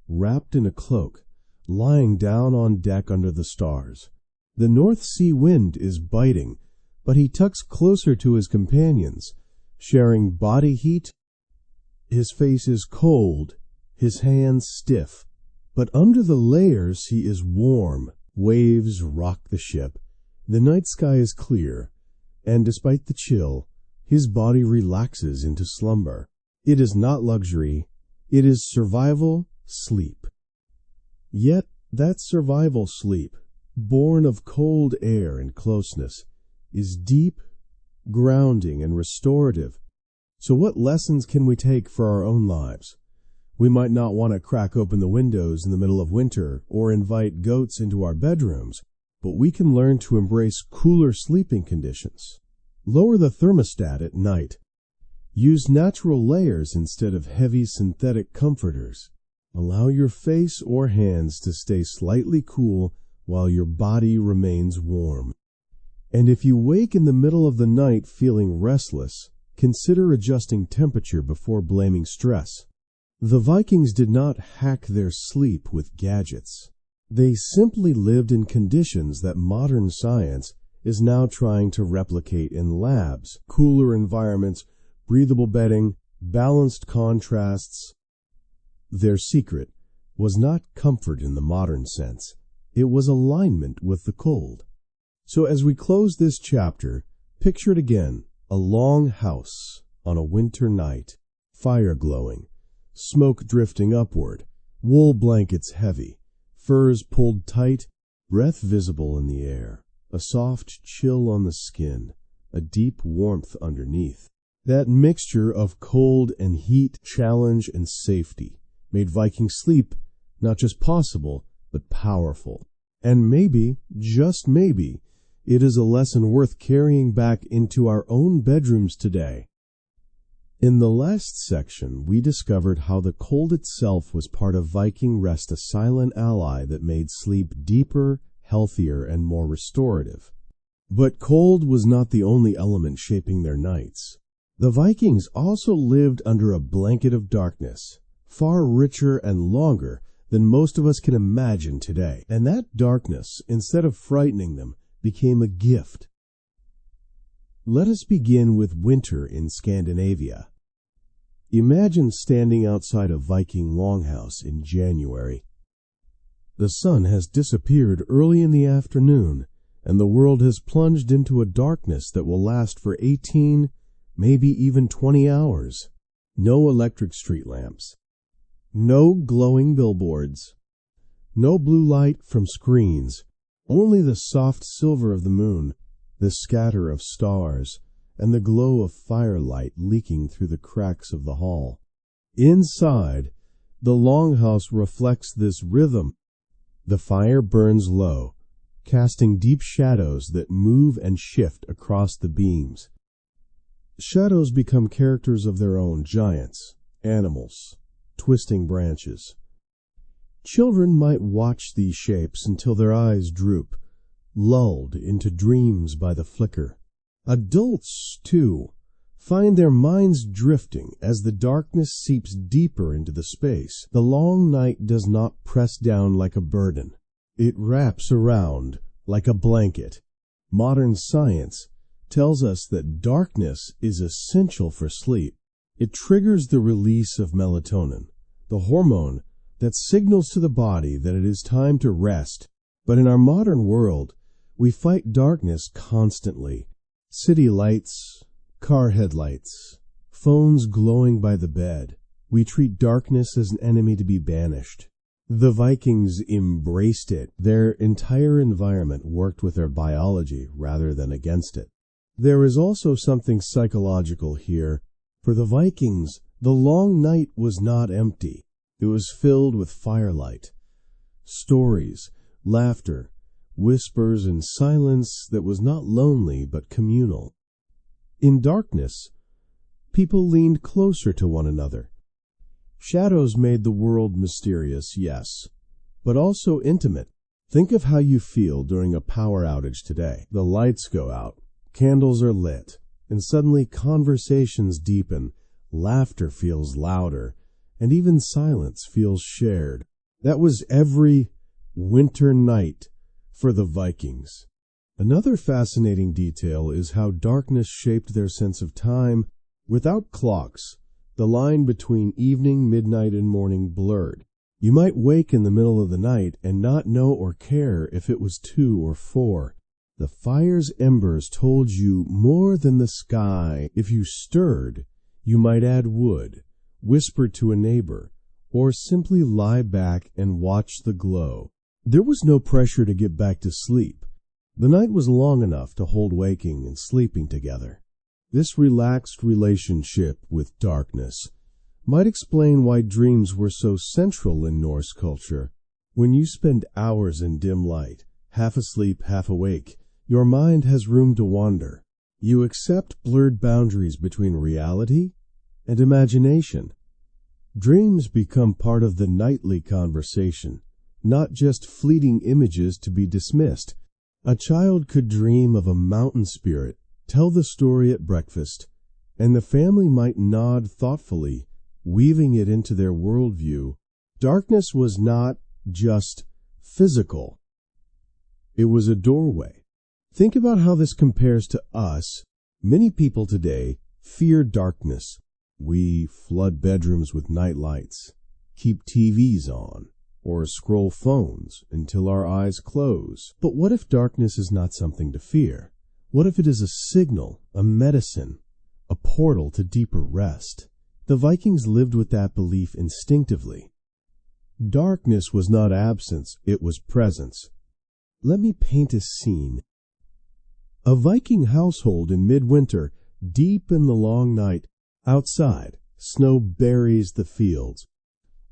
wrapped in a cloak, lying down on deck under the stars. The North Sea wind is biting, but he tucks closer to his companions, sharing body heat. His face is cold, his hands stiff, but under the layers he is warm. Waves rock the ship. The night sky is clear, and despite the chill, his body relaxes into slumber. It is not luxury, it is survival sleep. Yet that survival sleep, born of cold air and closeness, is deep, grounding, and restorative. So what lessons can we take for our own lives? We might not want to crack open the windows in the middle of winter or invite goats into our bedrooms, but we can learn to embrace cooler sleeping conditions. Lower the thermostat at night. Use natural layers instead of heavy synthetic comforters. Allow your face or hands to stay slightly cool while your body remains warm. And if you wake in the middle of the night feeling restless, consider adjusting temperature before blaming stress. The Vikings did not hack their sleep with gadgets. They simply lived in conditions that modern science is now trying to replicate in labs: cooler environments, breathable bedding, balanced contrasts. Their secret was not comfort in the modern sense. It was alignment with the cold. So as we close this chapter, picture it again: a long house on a winter night, fire glowing, smoke drifting upward, wool blankets heavy, furs pulled tight, breath visible in the air, a soft chill on the skin, a deep warmth underneath. That mixture of cold and heat, challenge and safety, made Viking sleep not just possible, but powerful. And maybe, just maybe, it is a lesson worth carrying back into our own bedrooms today. In the last section, we discovered how the cold itself was part of Viking rest, a silent ally that made sleep deeper, healthier, and more restorative. But cold was not the only element shaping their nights. The Vikings also lived under a blanket of darkness, far richer and longer than most of us can imagine today. And that darkness, instead of frightening them, became a gift. Let us begin with winter in Scandinavia. Imagine standing outside a Viking longhouse in January. The sun has disappeared early in the afternoon, and the world has plunged into a darkness that will last for 18, maybe even 20 hours. No electric street lamps. No glowing billboards. No blue light from screens. Only the soft silver of the moon, the scatter of stars, and the glow of firelight leaking through the cracks of the hall. Inside, the longhouse reflects this rhythm. The fire burns low, casting deep shadows that move and shift across the beams. Shadows become characters of their own, giants, animals, twisting branches. Children might watch these shapes until their eyes droop, lulled into dreams by the flicker. Adults, too, find their minds drifting as the darkness seeps deeper into the space. The long night does not press down like a burden. It wraps around like a blanket. Modern science tells us that darkness is essential for sleep. It triggers the release of melatonin, the hormone that signals to the body that it is time to rest. But in our modern world, we fight darkness constantly. City lights, car headlights, phones glowing by the bed. We treat darkness as an enemy to be banished. The Vikings embraced it. Their entire environment worked with their biology rather than against it. There is also something psychological here. For the Vikings, the long night was not empty. It was filled with firelight, stories, laughter, whispers, and silence that was not lonely but communal. In darkness, people leaned closer to one another. Shadows made the world mysterious, yes, but also intimate. Think of how you feel during a power outage today. The lights go out, candles are lit, and suddenly conversations deepen, laughter feels louder, and even silence feels shared. That was every winter night for the Vikings. Another fascinating detail is how darkness shaped their sense of time. Without clocks, the line between evening, midnight, and morning blurred. You might wake in the middle of the night and not know or care if it was 2 or 4. The fire's embers told you more than the sky. If you stirred, you might add wood, whisper to a neighbor, or simply lie back and watch the glow. There was no pressure to get back to sleep. The night was long enough to hold waking and sleeping together. This relaxed relationship with darkness might explain why dreams were so central in Norse culture. When you spend hours in dim light, half asleep, half awake, your mind has room to wander. You accept blurred boundaries between reality and imagination. Dreams become part of the nightly conversation, not just fleeting images to be dismissed. A child could dream of a mountain spirit, tell the story at breakfast, and the family might nod thoughtfully, weaving it into their worldview. Darkness was not just physical. It was a doorway. Think about how this compares to us. Many people today fear darkness. We flood bedrooms with night lights, keep TVs on, or scroll phones until our eyes close. But what if darkness is not something to fear? What if it is a signal, a medicine, a portal to deeper rest? The Vikings lived with that belief instinctively. Darkness was not absence, it was presence. Let me paint a scene. A Viking household in midwinter, deep in the long night. Outside, snow buries the fields.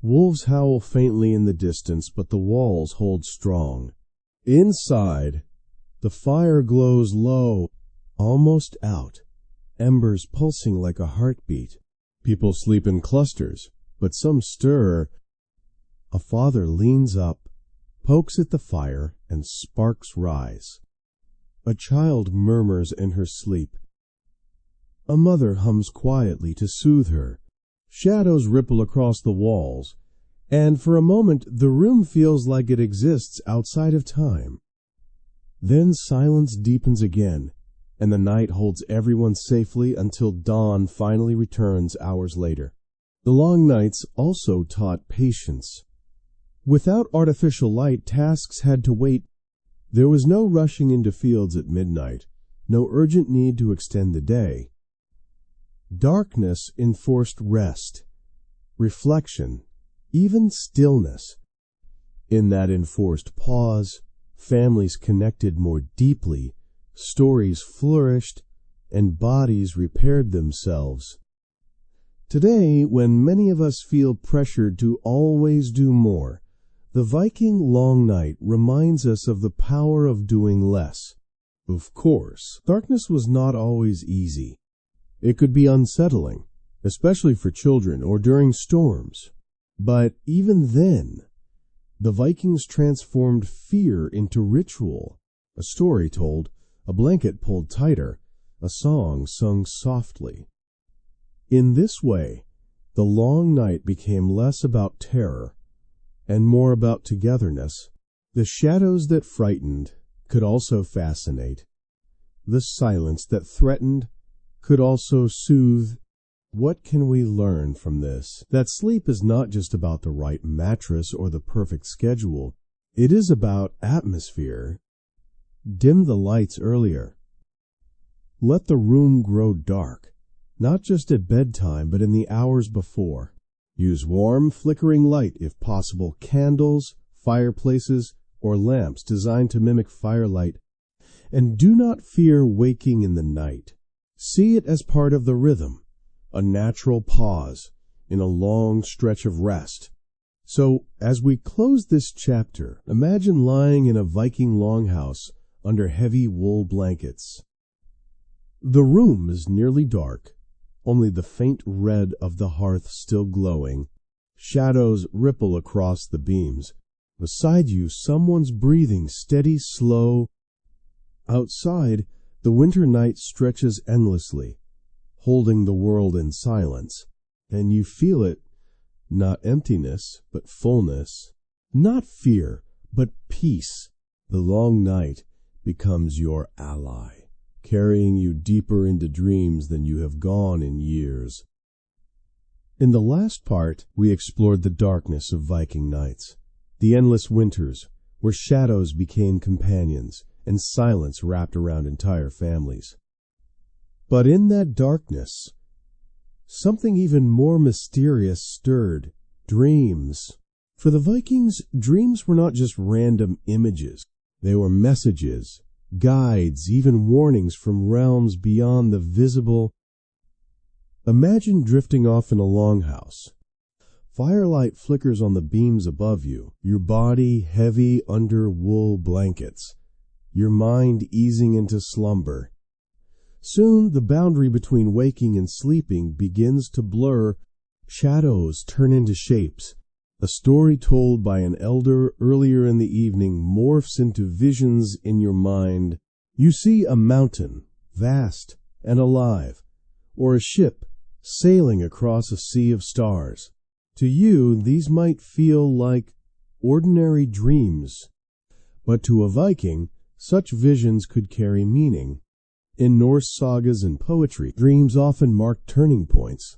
Wolves howl faintly in the distance, but the walls hold strong. Inside, the fire glows low, almost out, embers pulsing like a heartbeat. People sleep in clusters, but some stir. A father leans up, pokes at the fire, and sparks rise. A child murmurs in her sleep. A mother hums quietly to soothe her. Shadows ripple across the walls, and for a moment the room feels like it exists outside of time. Then silence deepens again, and the night holds everyone safely until dawn finally returns hours later. The long nights also taught patience. Without artificial light, tasks had to wait. There was no rushing into fields at midnight, no urgent need to extend the day. Darkness enforced rest, reflection, even stillness. In that enforced pause, families connected more deeply, stories flourished, and bodies repaired themselves. Today, when many of us feel pressured to always do more, the Viking long night reminds us of the power of doing less. Of course, darkness was not always easy. It could be unsettling, especially for children or during storms. But even then, the Vikings transformed fear into ritual. A story told, a blanket pulled tighter, a song sung softly. In this way, the long night became less about terror and more about togetherness. The shadows that frightened could also fascinate. The silence that threatened could also soothe. What can we learn from this? That sleep is not just about the right mattress or the perfect schedule. It is about atmosphere. Dim the lights earlier. Let the room grow dark, not just at bedtime, but in the hours before. Use warm, flickering light if possible, candles, fireplaces, or lamps designed to mimic firelight. And do not fear waking in the night. See it as part of the rhythm, a natural pause in a long stretch of rest. So, as we close this chapter, imagine lying in a Viking longhouse under heavy wool blankets. The room is nearly dark, only the faint red of the hearth still glowing. Shadows ripple across the beams. Beside you, someone's breathing, steady, slow. Outside, the winter night stretches endlessly, holding the world in silence, and you feel it, not emptiness, but fullness, not fear, but peace. The long night becomes your ally, carrying you deeper into dreams than you have gone in years. In the last part, we explored the darkness of Viking nights, the endless winters, where shadows became companions, and silence wrapped around entire families. But in that darkness, something even more mysterious stirred: dreams. For the Vikings, dreams were not just random images. They were messages, guides, even warnings from realms beyond the visible. Imagine drifting off in a longhouse. Firelight flickers on the beams above you, your body heavy under wool blankets, your mind easing into slumber. Soon the boundary between waking and sleeping begins to blur. Shadows turn into shapes. A story told by an elder earlier in the evening morphs into visions in your mind. You see a mountain, vast and alive, or a ship sailing across a sea of stars. To you, these might feel like ordinary dreams, but to a Viking, such visions could carry meaning. In Norse sagas and poetry, dreams often mark turning points.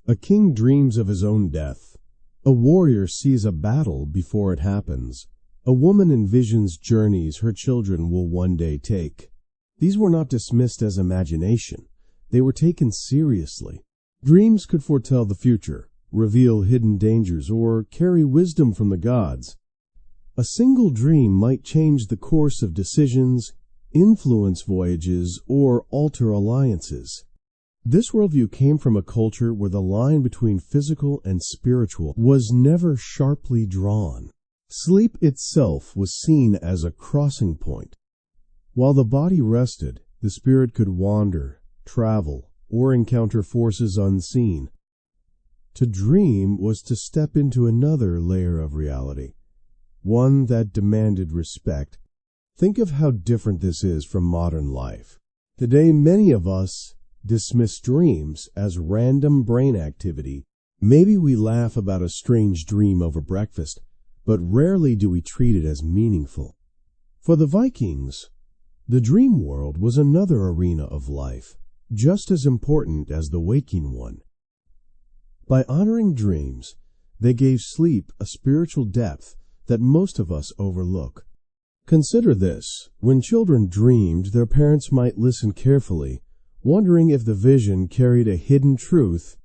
A king dreams of his own death. A warrior sees a battle before it happens. A woman envisions journeys her children will one day take. These were not dismissed as imagination. They were taken seriously. Dreams could foretell the future, reveal hidden dangers, or carry wisdom from the gods. A single dream might change the course of decisions, influence voyages, or alter alliances. This worldview came from a culture where the line between physical and spiritual was never sharply drawn. Sleep itself was seen as a crossing point. While the body rested, the spirit could wander, travel, or encounter forces unseen. To dream was to step into another layer of reality, one that demanded respect. Think of how different this is from modern life. Today, many of us dismiss dreams as random brain activity. Maybe we laugh about a strange dream over breakfast, but rarely do we treat it as meaningful. For the Vikings, the dream world was another arena of life, just as important as the waking one. By honoring dreams, they gave sleep a spiritual depth that most of us overlook. Consider this: when children dreamed, their parents might listen carefully, wondering if the vision carried a hidden truth.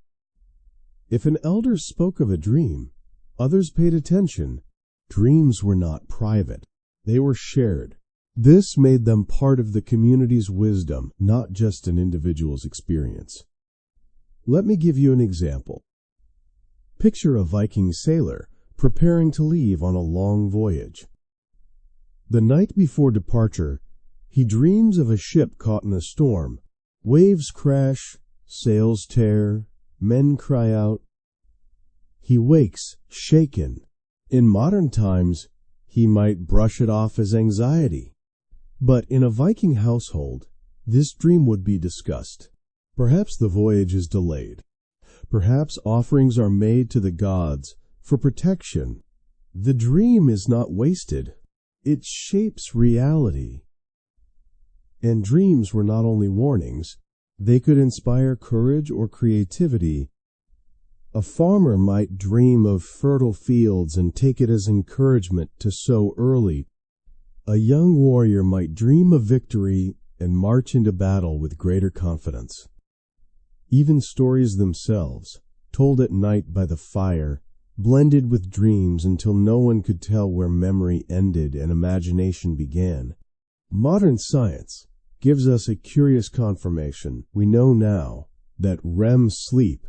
If an elder spoke of a dream, others paid attention. Dreams were not private, they were shared. This made them part of the community's wisdom, not just an individual's experience. Let me give you an example. Picture a Viking sailor preparing to leave on a long voyage. The night before departure, he dreams of a ship caught in a storm. Waves crash, sails tear, men cry out. He wakes, shaken. In modern times, he might brush it off as anxiety. But in a Viking household, this dream would be discussed. Perhaps the voyage is delayed. Perhaps offerings are made to the gods for protection. The dream is not wasted. It shapes reality. And dreams were not only warnings, they could inspire courage or creativity. A farmer might dream of fertile fields and take it as encouragement to sow early. A young warrior might dream of victory and march into battle with greater confidence. Even stories themselves, told at night by the fire, blended with dreams until no one could tell where memory ended and imagination began. Modern science gives us a curious confirmation. We know now that REM sleep,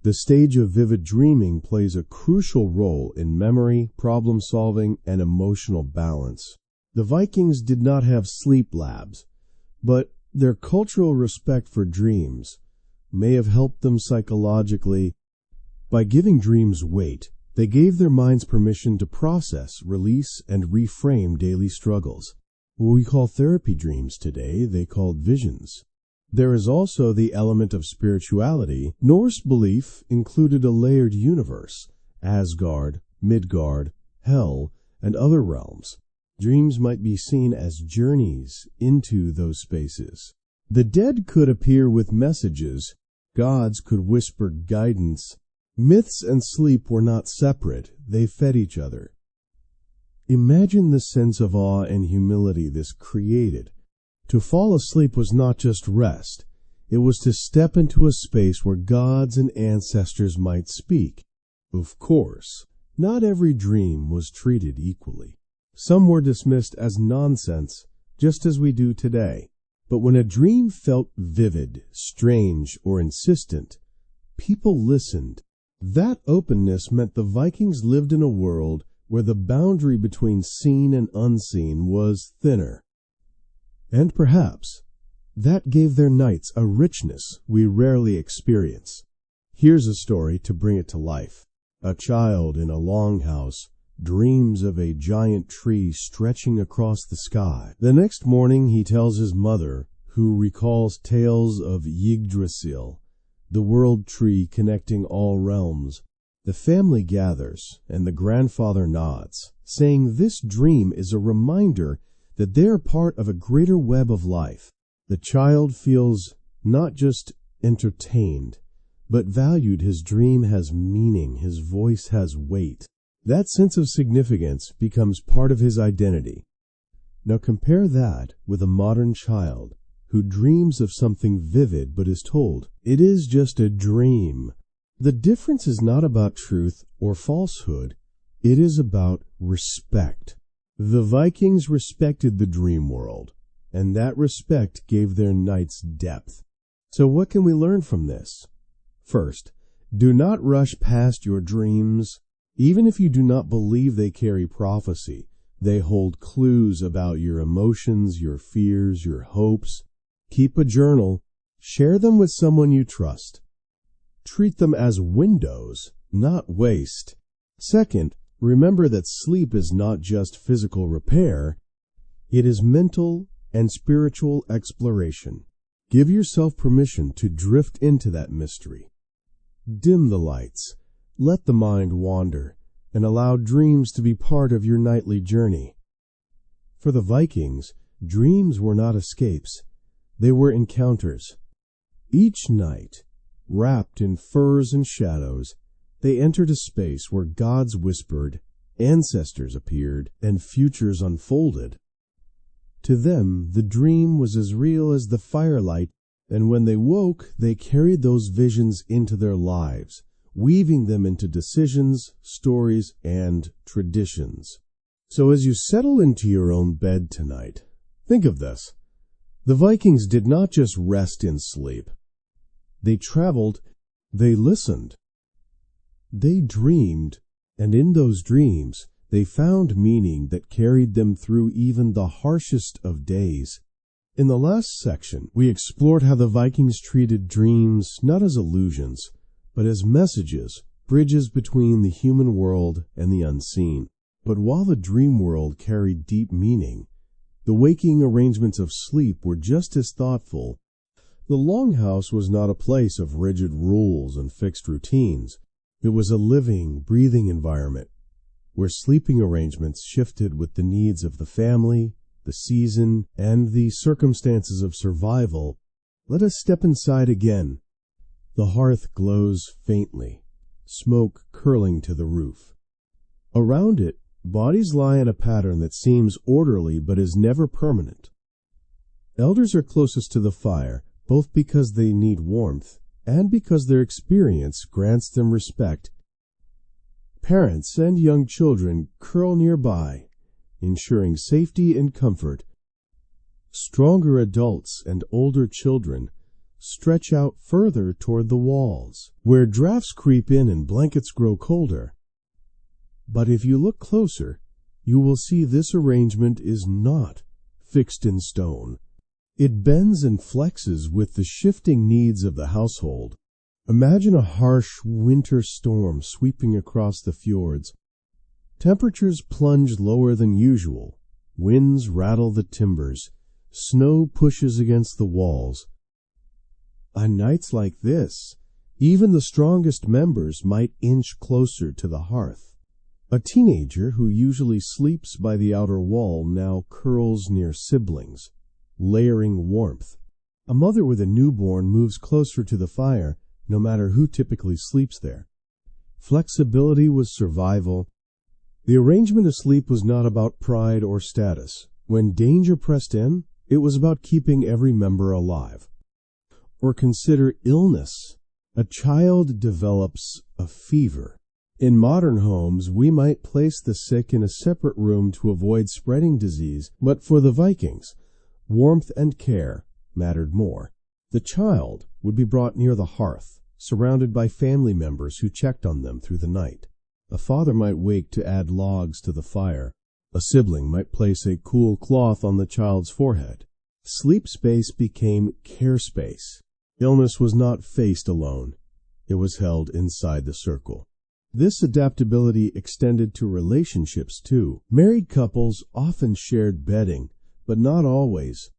the stage of vivid dreaming, plays a crucial role in memory, problem-solving, and emotional balance. The Vikings did not have sleep labs, but their cultural respect for dreams may have helped them psychologically. By giving dreams weight, they gave their minds permission to process, release, and reframe daily struggles. What we call therapy dreams today, they called visions. There is also the element of spirituality. Norse belief included a layered universe: Asgard, Midgard, Hell, and other realms. Dreams might be seen as journeys into those spaces. The dead could appear with messages. Gods could whisper guidance. Myths and sleep were not separate. They fed each other. Imagine the sense of awe and humility this created. To fall asleep was not just rest. It was to step into a space where gods and ancestors might speak. Of course, not every dream was treated equally. Some were dismissed as nonsense, just as we do today. But when a dream felt vivid, strange, or insistent, people listened. That openness meant the Vikings lived in a world where the boundary between seen and unseen was thinner. And perhaps that gave their nights a richness we rarely experience. Here's a story to bring it to life. A child in a longhouse dreams of a giant tree stretching across the sky. The next morning he tells his mother, who recalls tales of Yggdrasil, the world tree connecting all realms. The family gathers, and the grandfather nods, saying this dream is a reminder that they are part of a greater web of life. The child feels not just entertained, but valued. His dream has meaning, his voice has weight. That sense of significance becomes part of his identity. Now compare that with a modern child who dreams of something vivid but is told, it is just a dream. The difference is not about truth or falsehood. It is about respect. The Vikings respected the dream world, and that respect gave their nights depth. So what can we learn from this? First, do not rush past your dreams. Even if you do not believe they carry prophecy, they hold clues about your emotions, your fears, your hopes. Keep a journal. Share them with someone you trust. Treat them as windows, not waste. Second, remember that sleep is not just physical repair. It is mental and spiritual exploration. Give yourself permission to drift into that mystery. Dim the lights. Let the mind wander, and allow dreams to be part of your nightly journey. For the Vikings, dreams were not escapes. They were encounters. Each night, wrapped in furs and shadows, they entered a space where gods whispered, ancestors appeared, and futures unfolded. To them, the dream was as real as the firelight, and when they woke, they carried those visions into their lives, weaving them into decisions, stories, and traditions. So as you settle into your own bed tonight, think of this. The Vikings did not just rest in sleep. They traveled, they listened, they dreamed, and in those dreams they found meaning that carried them through even the harshest of days. In the last section, we explored how the Vikings treated dreams not as illusions, but as messages, bridges between the human world and the unseen. But while the dream world carried deep meaning, the waking arrangements of sleep were just as thoughtful. The longhouse was not a place of rigid rules and fixed routines. It was a living, breathing environment where sleeping arrangements shifted with the needs of the family, the season, and the circumstances of survival. Let us step inside again. The hearth glows faintly, smoke curling to the roof. Around it, bodies lie in a pattern that seems orderly but is never permanent. Elders are closest to the fire, both because they need warmth and because their experience grants them respect. Parents and young children curl nearby, ensuring safety and comfort. Stronger adults and older children stretch out further toward the walls, where drafts creep in and blankets grow colder. But if you look closer, you will see this arrangement is not fixed in stone. It bends and flexes with the shifting needs of the household. Imagine a harsh winter storm sweeping across the fjords. Temperatures plunge lower than usual. Winds rattle the timbers. Snow pushes against the walls. On nights like this, even the strongest members might inch closer to the hearth. A teenager who usually sleeps by the outer wall now curls near siblings, layering warmth. A mother with a newborn moves closer to the fire, no matter who typically sleeps there. Flexibility was survival. The arrangement of sleep was not about pride or status. When danger pressed in, it was about keeping every member alive. Or consider illness. A child develops a fever. In modern homes, we might place the sick in a separate room to avoid spreading disease, but for the Vikings, warmth and care mattered more. The child would be brought near the hearth, surrounded by family members who checked on them through the night. A father might wake to add logs to the fire. A sibling might place a cool cloth on the child's forehead. Sleep space became care space. Illness was not faced alone. It was held inside the circle. This adaptability extended to relationships too. Married couples often shared bedding, but not always.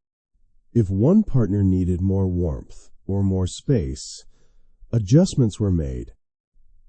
If one partner needed more warmth or more space, adjustments were made.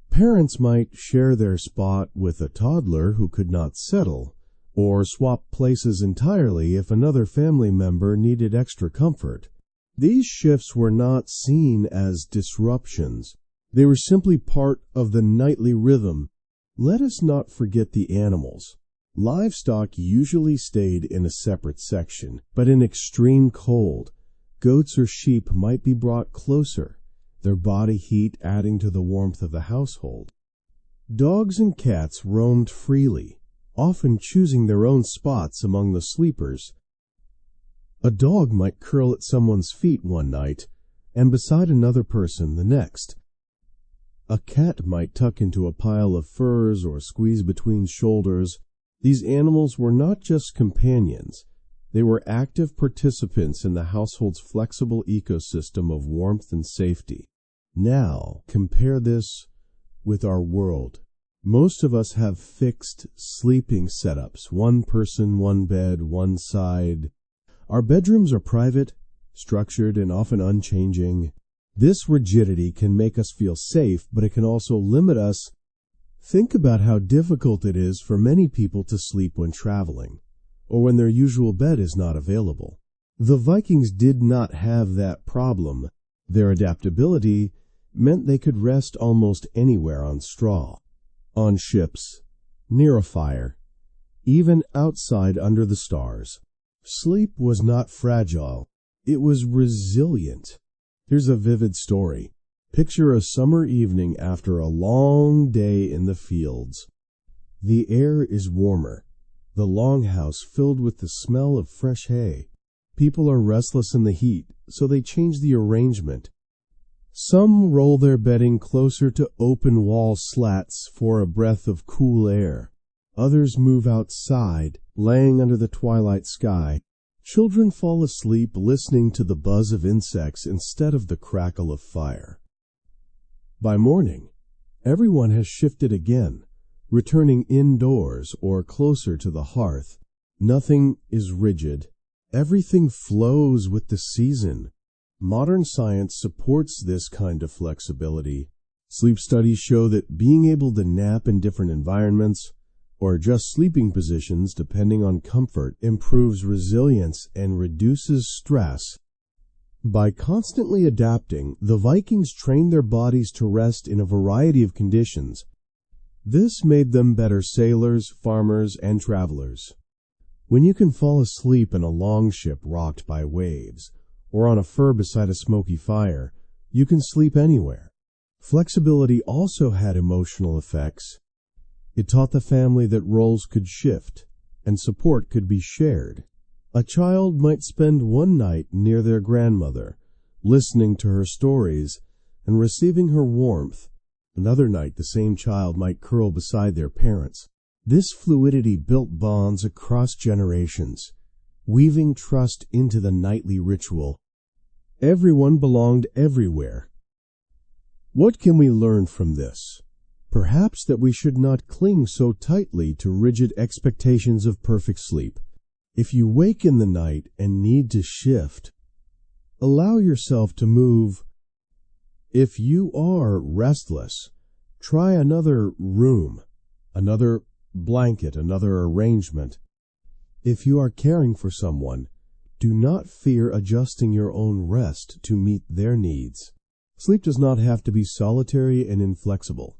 Parents might share their spot with a toddler who could not settle, or swap places entirely if another family member needed extra comfort. These shifts were not seen as disruptions. They were simply part of the nightly rhythm. Let us not forget the animals. Livestock usually stayed in a separate section, but in extreme cold, goats or sheep might be brought closer, their body heat adding to the warmth of the household. Dogs and cats roamed freely, often choosing their own spots among the sleepers. A dog might curl at someone's feet one night, and beside another person the next. A cat might tuck into a pile of furs or squeeze between shoulders. These animals were not just companions. They were active participants in the household's flexible ecosystem of warmth and safety. Now, compare this with our world. Most of us have fixed sleeping setups, one person, one bed, one side. Our bedrooms are private, structured, and often unchanging. This rigidity can make us feel safe, but it can also limit us. Think about how difficult it is for many people to sleep when traveling, or when their usual bed is not available. The Vikings did not have that problem. Their adaptability meant they could rest almost anywhere on straw, on ships, near a fire, even outside under the stars. Sleep was not fragile. It was resilient. Here's a vivid story. Picture a summer evening after a long day in the fields. The air is warmer, the longhouse filled with the smell of fresh hay. People are restless in the heat, so they change the arrangement. Some roll their bedding closer to open wall slats for a breath of cool air. Others move outside, laying under the twilight sky. Children fall asleep listening to the buzz of insects instead of the crackle of fire. By morning, everyone has shifted again, returning indoors or closer to the hearth. Nothing is rigid. Everything flows with the season. Modern science supports this kind of flexibility. Sleep studies show that being able to nap in different environments or adjust sleeping positions depending on comfort improves resilience and reduces stress. By constantly adapting, the Vikings trained their bodies to rest in a variety of conditions. This made them better sailors, farmers, and travelers. When you can fall asleep in a longship rocked by waves, or on a fur beside a smoky fire, you can sleep anywhere. Flexibility also had emotional effects. It taught the family that roles could shift, and support could be shared. A child might spend one night near their grandmother, listening to her stories and receiving her warmth. Another night, the same child might curl beside their parents. This fluidity built bonds across generations, weaving trust into the nightly ritual. Everyone belonged everywhere. What can we learn from this? Perhaps that we should not cling so tightly to rigid expectations of perfect sleep. If you wake in the night and need to shift, allow yourself to move. If you are restless, try another room, another blanket, another arrangement. If you are caring for someone, do not fear adjusting your own rest to meet their needs. Sleep does not have to be solitary and inflexible.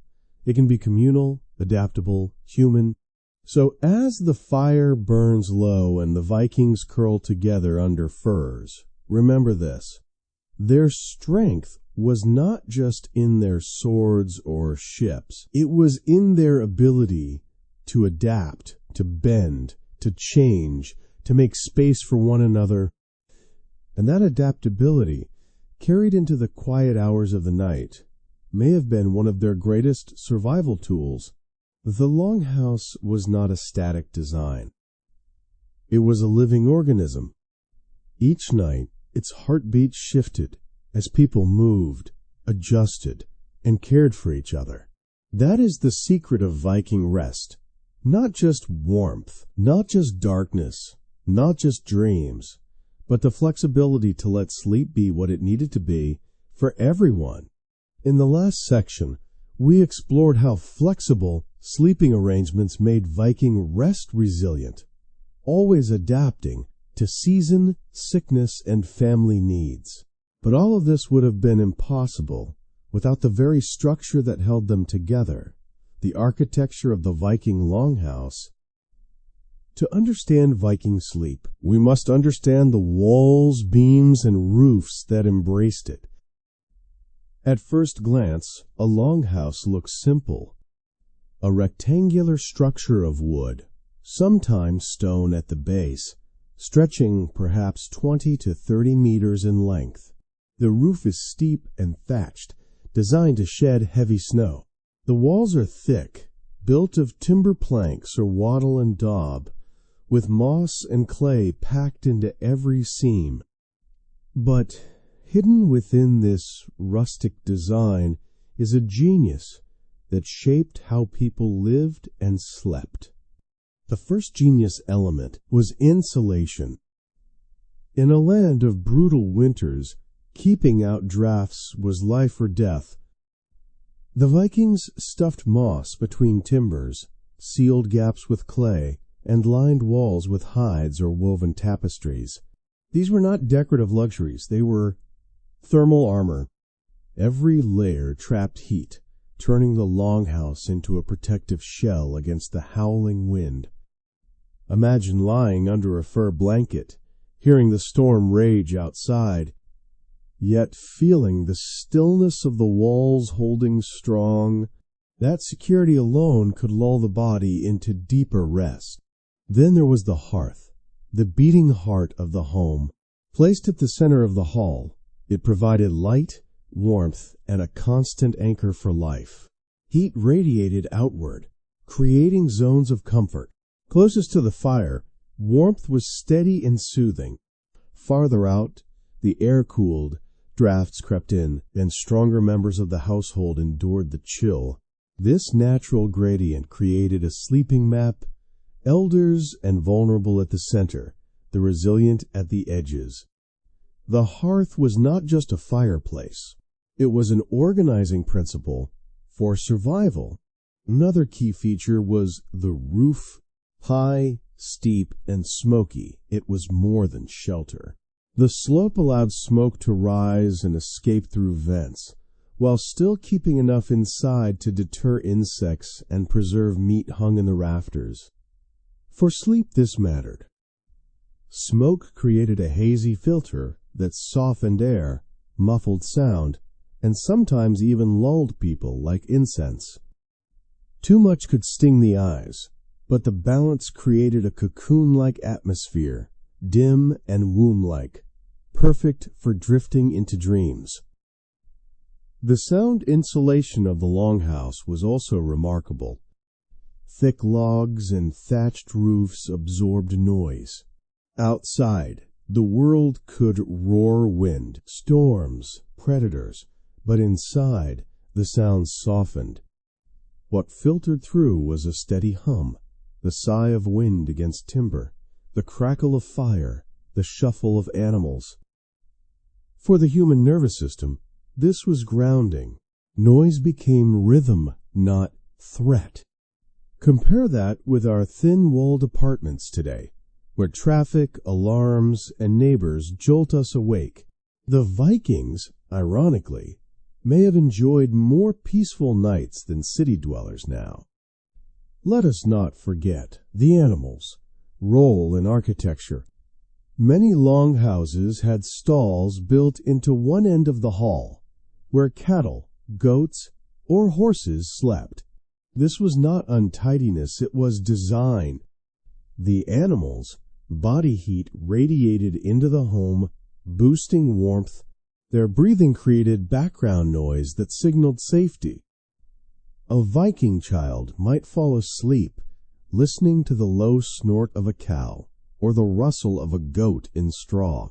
It can be communal, adaptable, human. So as the fire burns low and the Vikings curl together under furs, remember this. Their strength was not just in their swords or ships. It was in their ability to adapt, to bend, to change, to make space for one another. And that adaptability, carried into the quiet hours of the night, may have been one of their greatest survival tools. The longhouse was not a static design. It was a living organism. Each night, its heartbeat shifted as people moved, adjusted, and cared for each other. That is the secret of Viking rest. Not just warmth, not just darkness, not just dreams, but the flexibility to let sleep be what it needed to be for everyone. In the last section, we explored how flexible sleeping arrangements made Viking rest resilient, always adapting to season, sickness, and family needs. But all of this would have been impossible without the very structure that held them together, the architecture of the Viking longhouse. To understand Viking sleep, we must understand the walls, beams, and roofs that embraced it. At first glance, a longhouse looks simple. A rectangular structure of wood, sometimes stone at the base, stretching perhaps 20 to 30 meters in length. The roof is steep and thatched, designed to shed heavy snow. The walls are thick, built of timber planks or wattle and daub, with moss and clay packed into every seam. But hidden within this rustic design is a genius that shaped how people lived and slept. The first genius element was insulation. In a land of brutal winters, keeping out drafts was life or death. The Vikings stuffed moss between timbers, sealed gaps with clay, and lined walls with hides or woven tapestries. These were not decorative luxuries, they were thermal armor. Every layer trapped heat, turning the longhouse into a protective shell against the howling wind. Imagine lying under a fur blanket, hearing the storm rage outside, yet feeling the stillness of the walls holding strong. That security alone could lull the body into deeper rest. Then there was the hearth, the beating heart of the home. Placed at the center of the hall, it provided light, warmth, and a constant anchor for life. Heat radiated outward, creating zones of comfort. Closest to the fire, warmth was steady and soothing. Farther out, the air cooled, drafts crept in, and stronger members of the household endured the chill. This natural gradient created a sleeping map, elders and vulnerable at the center, the resilient at the edges. The hearth was not just a fireplace. It was an organizing principle for survival. Another key feature was the roof. High, steep, and smoky, it was more than shelter. The slope allowed smoke to rise and escape through vents, while still keeping enough inside to deter insects and preserve meat hung in the rafters. For sleep this mattered. Smoke created a hazy filter that softened air, muffled sound, and sometimes even lulled people like incense. Too much could sting the eyes, but the balance created a cocoon-like atmosphere, dim and womb-like, perfect for drifting into dreams. The sound insulation of the longhouse was also remarkable. Thick logs and thatched roofs absorbed noise. Outside, the world could roar wind, storms, predators, but inside, the sounds softened. What filtered through was a steady hum, the sigh of wind against timber, the crackle of fire, the shuffle of animals. For the human nervous system, this was grounding. Noise became rhythm, not threat. Compare that with our thin-walled apartments today, where traffic, alarms, and neighbors jolt us awake. The Vikings, ironically, may have enjoyed more peaceful nights than city dwellers now. Let us not forget the animals' role in architecture. Many longhouses had stalls built into one end of the hall, where cattle, goats, or horses slept. This was not untidiness, it was design. The animals' body heat radiated into the home, boosting warmth. Their breathing created background noise that signaled safety. A Viking child might fall asleep listening to the low snort of a cow or the rustle of a goat in straw.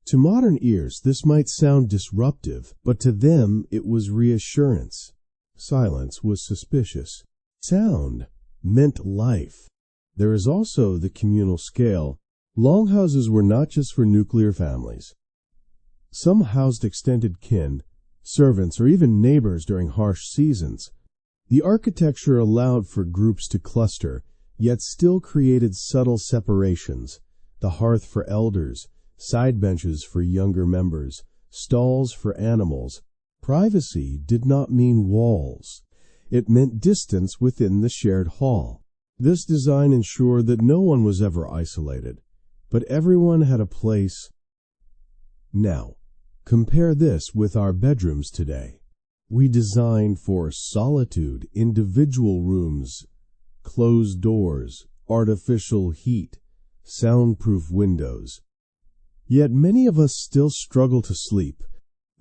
To modern ears, this might sound disruptive, but to them it was reassurance. Silence was suspicious. Sound meant life. There is also the communal scale. Longhouses were not just for nuclear families. Some housed extended kin, servants, or even neighbors during harsh seasons. The architecture allowed for groups to cluster, yet still created subtle separations. The hearth for elders, side benches for younger members, stalls for animals. Privacy did not mean walls. It meant distance within the shared hall. This design ensured that no one was ever isolated, but everyone had a place. Now, compare this with our bedrooms today. We design for solitude, individual rooms, closed doors, artificial heat, soundproof windows. Yet many of us still struggle to sleep.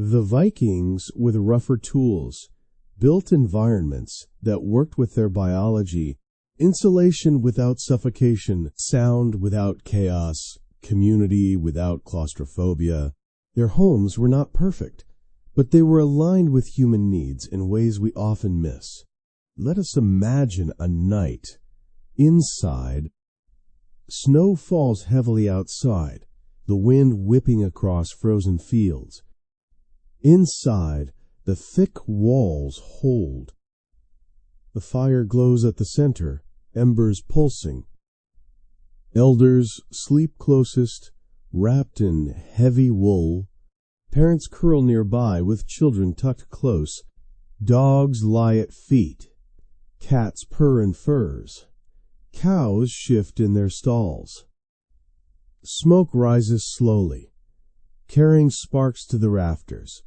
The Vikings, with rougher tools, built environments that worked with their biology, insulation without suffocation, sound without chaos, community without claustrophobia. Their homes were not perfect, but they were aligned with human needs in ways we often miss. Let us imagine a night. Inside, snow falls heavily outside, the wind whipping across frozen fields. Inside, the thick walls hold. The fire glows at the center, embers pulsing. Elders sleep closest, wrapped in heavy wool. Parents curl nearby with children tucked close. Dogs lie at feet. Cats purr in furs. Cows shift in their stalls. Smoke rises slowly, carrying sparks to the rafters.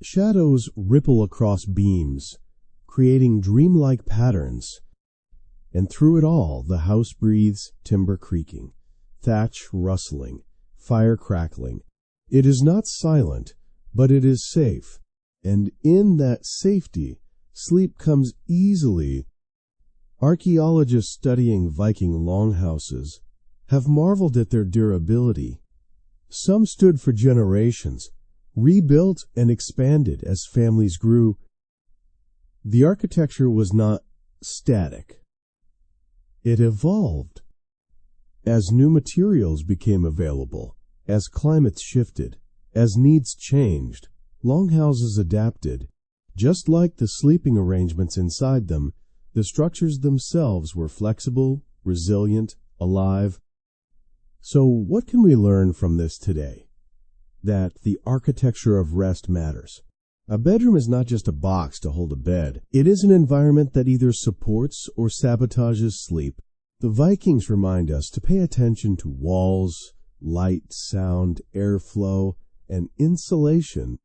Shadows ripple across beams, creating dreamlike patterns. And through it all, the house breathes, timber creaking, thatch rustling, fire crackling. It is not silent, but it is safe. And in that safety, sleep comes easily. Archaeologists studying Viking longhouses have marveled at their durability. Some stood for generations, rebuilt and expanded as families grew. The architecture was not static. It evolved. As new materials became available, as climates shifted, as needs changed, longhouses adapted. Just like the sleeping arrangements inside them, the structures themselves were flexible, resilient, alive. So what can we learn from this today? That the architecture of rest matters. A bedroom is not just a box to hold a bed. It is an environment that either supports or sabotages sleep. The Vikings remind us to pay attention to walls, light, sound, airflow, and insulation.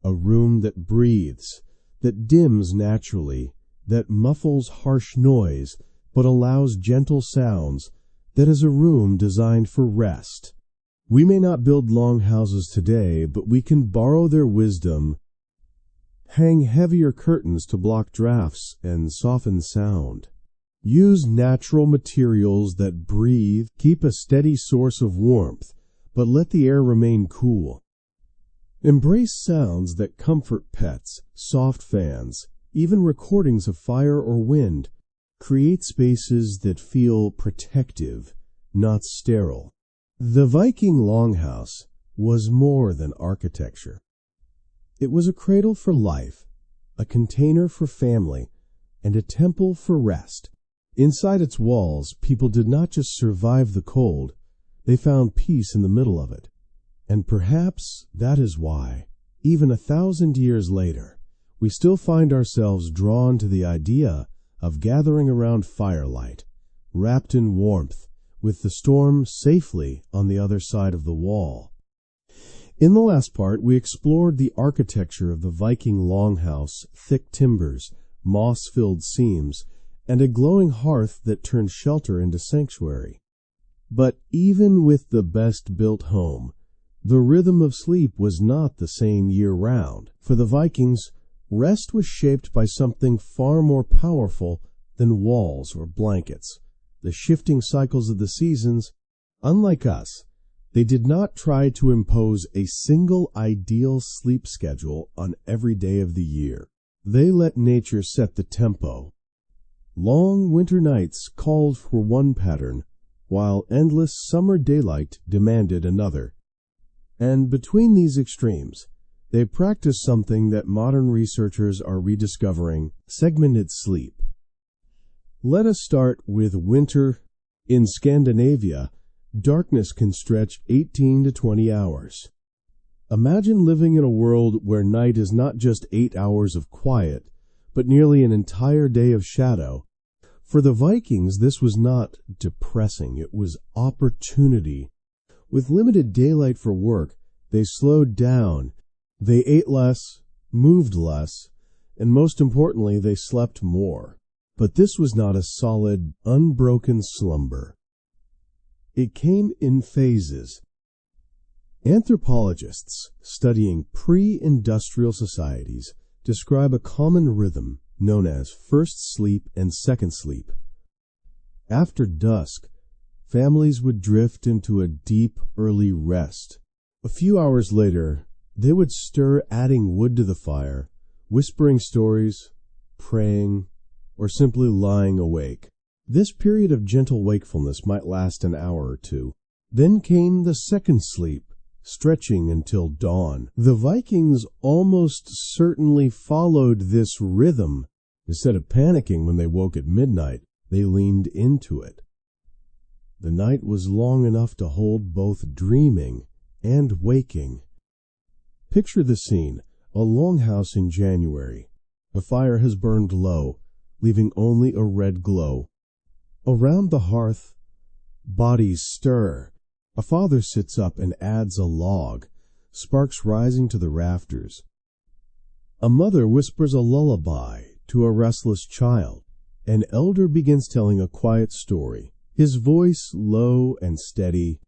A room that breathes, that dims naturally, that muffles harsh noise, but allows gentle sounds, that is a room designed for rest. We may not build longhouses today, but we can borrow their wisdom, hang heavier curtains to block drafts and soften sound, use natural materials that breathe, keep a steady source of warmth, but let the air remain cool. Embrace sounds that comfort pets, soft fans, even recordings of fire or wind. Create spaces that feel protective, not sterile. The Viking longhouse was more than architecture. It was a cradle for life, a container for family, and a temple for rest. Inside its walls, people did not just survive the cold, they found peace in the middle of it. And perhaps that is why, even 1,000 years later, we still find ourselves drawn to the idea of gathering around firelight, wrapped in warmth, with the storm safely on the other side of the wall. In the last part, we explored the architecture of the Viking longhouse, thick timbers, moss-filled seams, and a glowing hearth that turned shelter into sanctuary. But even with the best-built home, the rhythm of sleep was not the same year-round. For the Vikings, rest was shaped by something far more powerful than walls or blankets. The shifting cycles of the seasons. Unlike us, they did not try to impose a single ideal sleep schedule on every day of the year. They let nature set the tempo. Long winter nights called for one pattern, while endless summer daylight demanded another. And between these extremes, they practiced something that modern researchers are rediscovering: segmented sleep. Let us start with winter. In Scandinavia, darkness can stretch 18 to 20 hours. Imagine living in a world where night is not just 8 hours of quiet, but nearly an entire day of shadow. For the Vikings, this was not depressing, it was opportunity. With limited daylight for work, they slowed down. They ate less, moved less, and most importantly, they slept more. But this was not a solid, unbroken slumber. It came in phases. Anthropologists studying pre-industrial societies describe a common rhythm known as first sleep and second sleep. After dusk, families would drift into a deep, early rest. A few hours later, they would stir, adding wood to the fire, whispering stories, praying, or simply lying awake. This period of gentle wakefulness might last an hour or two. Then came the second sleep, stretching until dawn. The Vikings almost certainly followed this rhythm. Instead of panicking when they woke at midnight, they leaned into it. The night was long enough to hold both dreaming and waking. Picture the scene: a longhouse in January. The fire has burned low, leaving only a red glow. Around the hearth, bodies stir. A father sits up and adds a log, sparks rising to the rafters. A mother whispers a lullaby to a restless child. An elder begins telling a quiet story, his voice low and steady.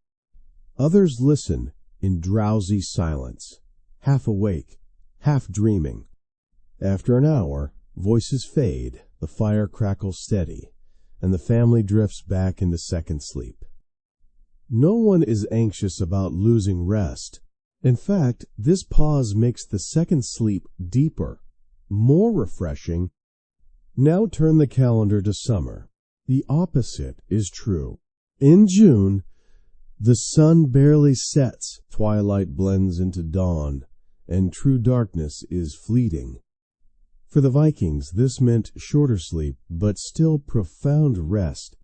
Others listen in drowsy silence, half awake, half dreaming. After an hour, voices fade, the fire crackles steady, and the family drifts back into second sleep. No one is anxious about losing rest. In fact, this pause makes the second sleep deeper, more refreshing. Now turn the calendar to summer. The opposite is true. In June, the sun barely sets, twilight blends into dawn, and true darkness is fleeting. For the Vikings, this meant shorter sleep, but still profound rest.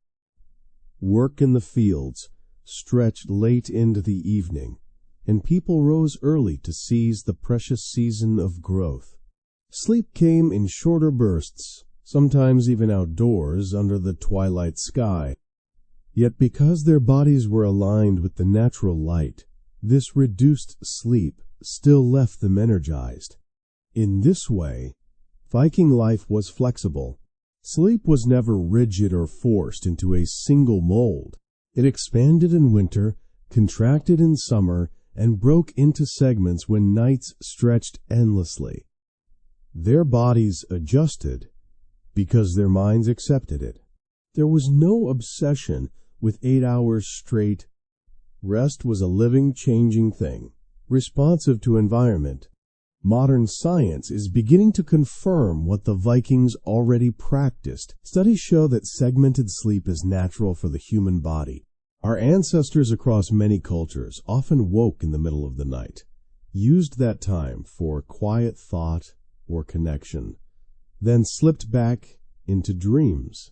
Work in the fields stretched late into the evening, and people rose early to seize the precious season of growth. Sleep came in shorter bursts, sometimes even outdoors under the twilight sky. Yet because their bodies were aligned with the natural light, this reduced sleep still left them energized. In this way, Viking life was flexible. Sleep was never rigid or forced into a single mold. It expanded in winter, contracted in summer, and broke into segments when nights stretched endlessly. Their bodies adjusted because their minds accepted it. There was no obsession with 8 hours straight. Rest was a living, changing thing, responsive to environment. Modern science is beginning to confirm what the Vikings already practiced. Studies show that segmented sleep is natural for the human body. Our ancestors across many cultures often woke in the middle of the night, used that time for quiet thought or connection, then slipped back into dreams.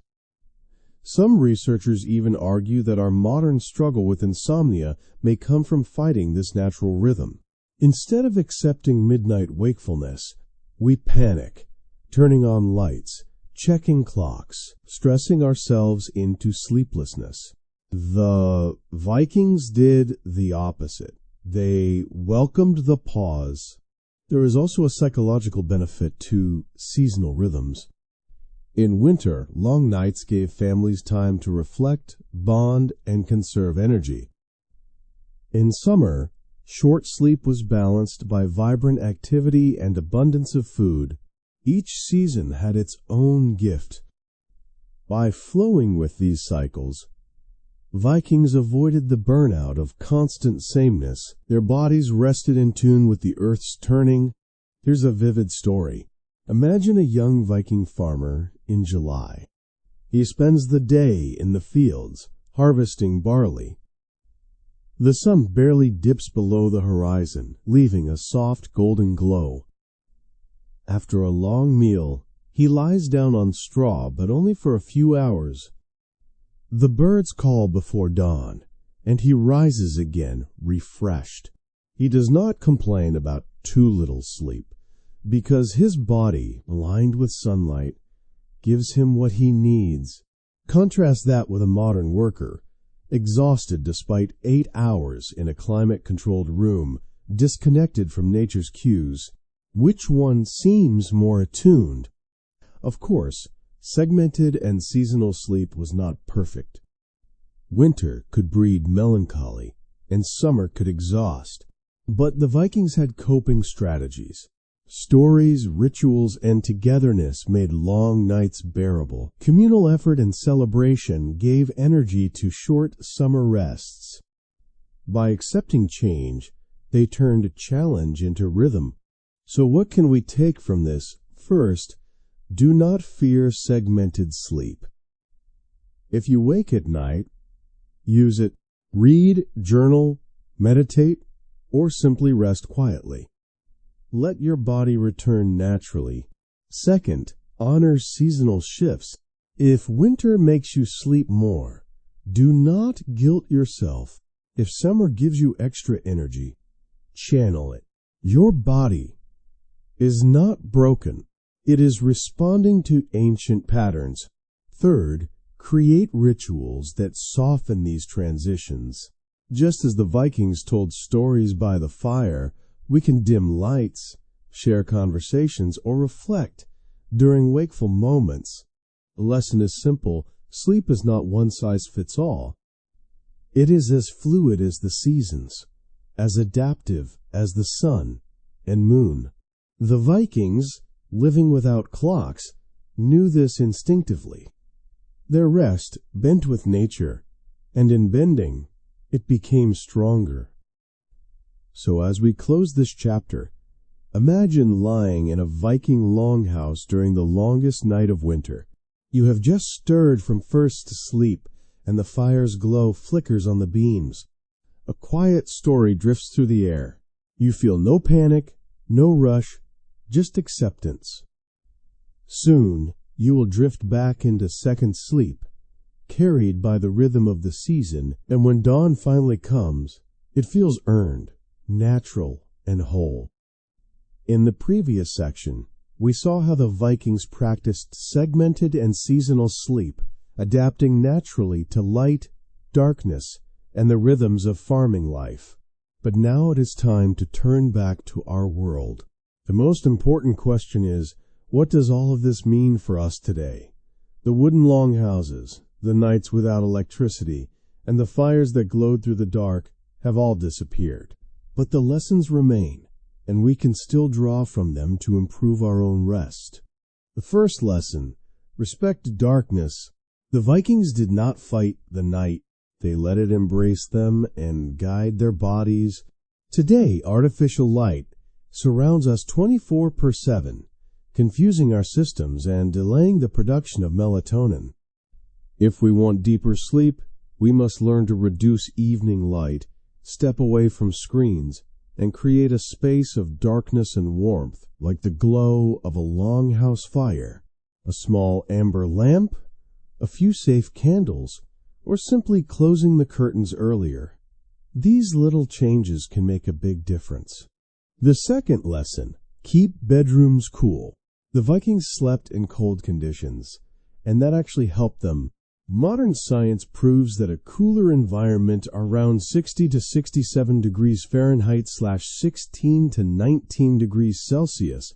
Some researchers even argue that our modern struggle with insomnia may come from fighting this natural rhythm. Instead of accepting midnight wakefulness, we panic, turning on lights, checking clocks, stressing ourselves into sleeplessness. The Vikings did the opposite. They welcomed the pause. There is also a psychological benefit to seasonal rhythms. In winter, long nights gave families time to reflect, bond, and conserve energy. In summer, short sleep was balanced by vibrant activity and abundance of food. Each season had its own gift. By flowing with these cycles, Vikings avoided the burnout of constant sameness. Their bodies rested in tune with the earth's turning. Here's a vivid story. Imagine a young Viking farmer in July. He spends the day in the fields, harvesting barley. The sun barely dips below the horizon, leaving a soft golden glow. After a long meal, he lies down on straw, but only for a few hours. The birds call before dawn, and he rises again, refreshed. He does not complain about too little sleep, because his body, aligned with sunlight, gives him what he needs. Contrast that with a modern worker, exhausted despite 8 hours in a climate-controlled room, disconnected from nature's cues. Which one seems more attuned? Of course, segmented and seasonal sleep was not perfect. Winter could breed melancholy, and summer could exhaust. But the Vikings had coping strategies. Stories, rituals, and togetherness made long nights bearable. Communal effort and celebration gave energy to short summer rests. By accepting change, they turned challenge into rhythm. So what can we take from this? First, do not fear segmented sleep. If you wake at night, use it. Read, journal, meditate, or simply rest quietly. Let your body return naturally. Second, honor seasonal shifts. If winter makes you sleep more, do not guilt yourself. If summer gives you extra energy, channel it. Your body is not broken. It is responding to ancient patterns. Third, create rituals that soften these transitions. Just as the Vikings told stories by the fire, we can dim lights, share conversations, or reflect during wakeful moments. The lesson is simple. Sleep is not one size fits all. It is as fluid as the seasons, as adaptive as the sun and moon. The Vikings, living without clocks, knew this instinctively. Their rest bent with nature, and in bending, it became stronger. So as we close this chapter, imagine lying in a Viking longhouse during the longest night of winter. You have just stirred from first to sleep, and the fire's glow flickers on the beams. A quiet story drifts through the air. You feel no panic, no rush, just acceptance. Soon, you will drift back into second sleep, carried by the rhythm of the season, and when dawn finally comes, it feels earned, natural, and whole. In the previous section, we saw how the Vikings practiced segmented and seasonal sleep, adapting naturally to light, darkness, and the rhythms of farming life. But now it is time to turn back to our world. The most important question is, what does all of this mean for us today? The wooden longhouses, the nights without electricity, and the fires that glowed through the dark have all disappeared. But the lessons remain, and we can still draw from them to improve our own rest. The first lesson, respect darkness. The Vikings did not fight the night. They let it embrace them and guide their bodies. Today, artificial light surrounds us 24/7, confusing our systems and delaying the production of melatonin. If we want deeper sleep, we must learn to reduce evening light, step away from screens, and create a space of darkness and warmth, like the glow of a longhouse fire, a small amber lamp, a few safe candles, or simply closing the curtains earlier. These little changes can make a big difference. The second lesson, keep bedrooms cool. The Vikings slept in cold conditions, and that actually helped them. Modern science proves that a cooler environment around 60 to 67 degrees Fahrenheit / 16 to 19 degrees Celsius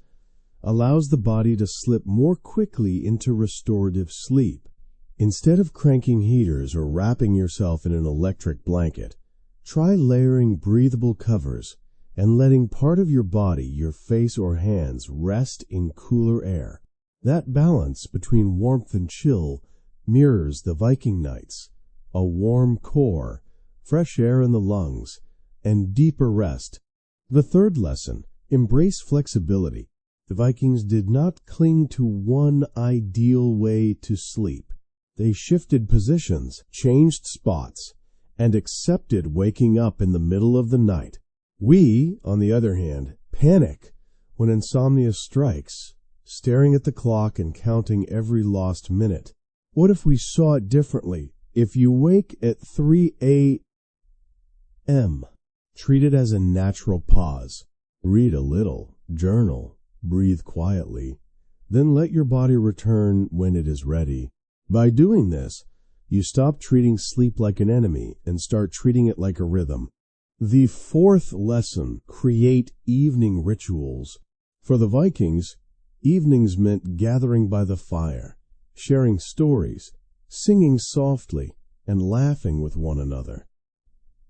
allows the body to slip more quickly into restorative sleep. Instead of cranking heaters or wrapping yourself in an electric blanket, try layering breathable covers and letting part of your body, your face or hands, rest in cooler air. That balance between warmth and chill mirrors the Viking nights, a warm core, fresh air in the lungs, and deeper rest. The third lesson, embrace flexibility. The Vikings did not cling to one ideal way to sleep. They shifted positions, changed spots, and accepted waking up in the middle of the night. We, on the other hand, panic when insomnia strikes, staring at the clock and counting every lost minute. What if we saw it differently? If you wake at 3 a.m., treat it as a natural pause. Read a little, journal, breathe quietly, then let your body return when it is ready. By doing this, you stop treating sleep like an enemy and start treating it like a rhythm. The fourth lesson, create evening rituals. For the Vikings, evenings meant gathering by the fire, sharing stories, singing softly, and laughing with one another.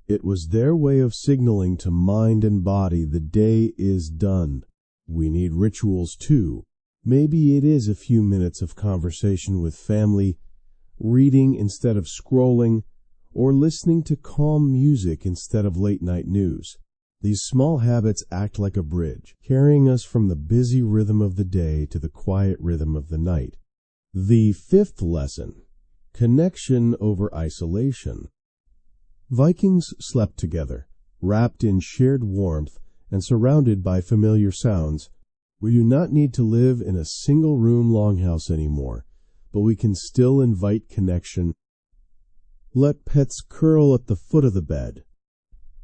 It was their way of signaling to mind and body the day is done. We need rituals too. Maybe it is a few minutes of conversation with family, reading instead of scrolling, or listening to calm music instead of late-night news. These small habits act like a bridge, carrying us from the busy rhythm of the day to the quiet rhythm of the night. The fifth lesson: connection over isolation. Vikings slept together, wrapped in shared warmth and surrounded by familiar sounds. We do not need to live in a single-room longhouse anymore, but we can still invite connection. Let pets curl at the foot of the bed.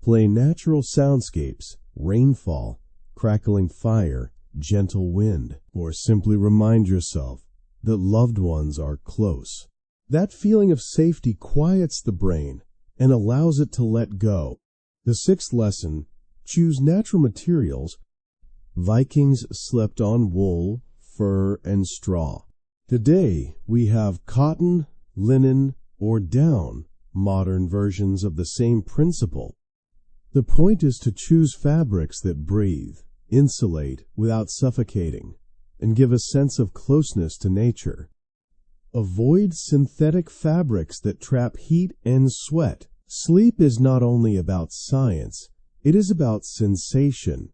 Play natural soundscapes, rainfall, crackling fire, gentle wind, or simply remind yourself that loved ones are close. That feeling of safety quiets the brain and allows it to let go. The sixth lesson: choose natural materials. Vikings slept on wool, fur, and straw. Today we have cotton, linen, or down, modern versions of the same principle. The point is to choose fabrics that breathe, insulate without suffocating, and give a sense of closeness to nature. Avoid synthetic fabrics that trap heat and sweat. Sleep is not only about science, it is about sensation.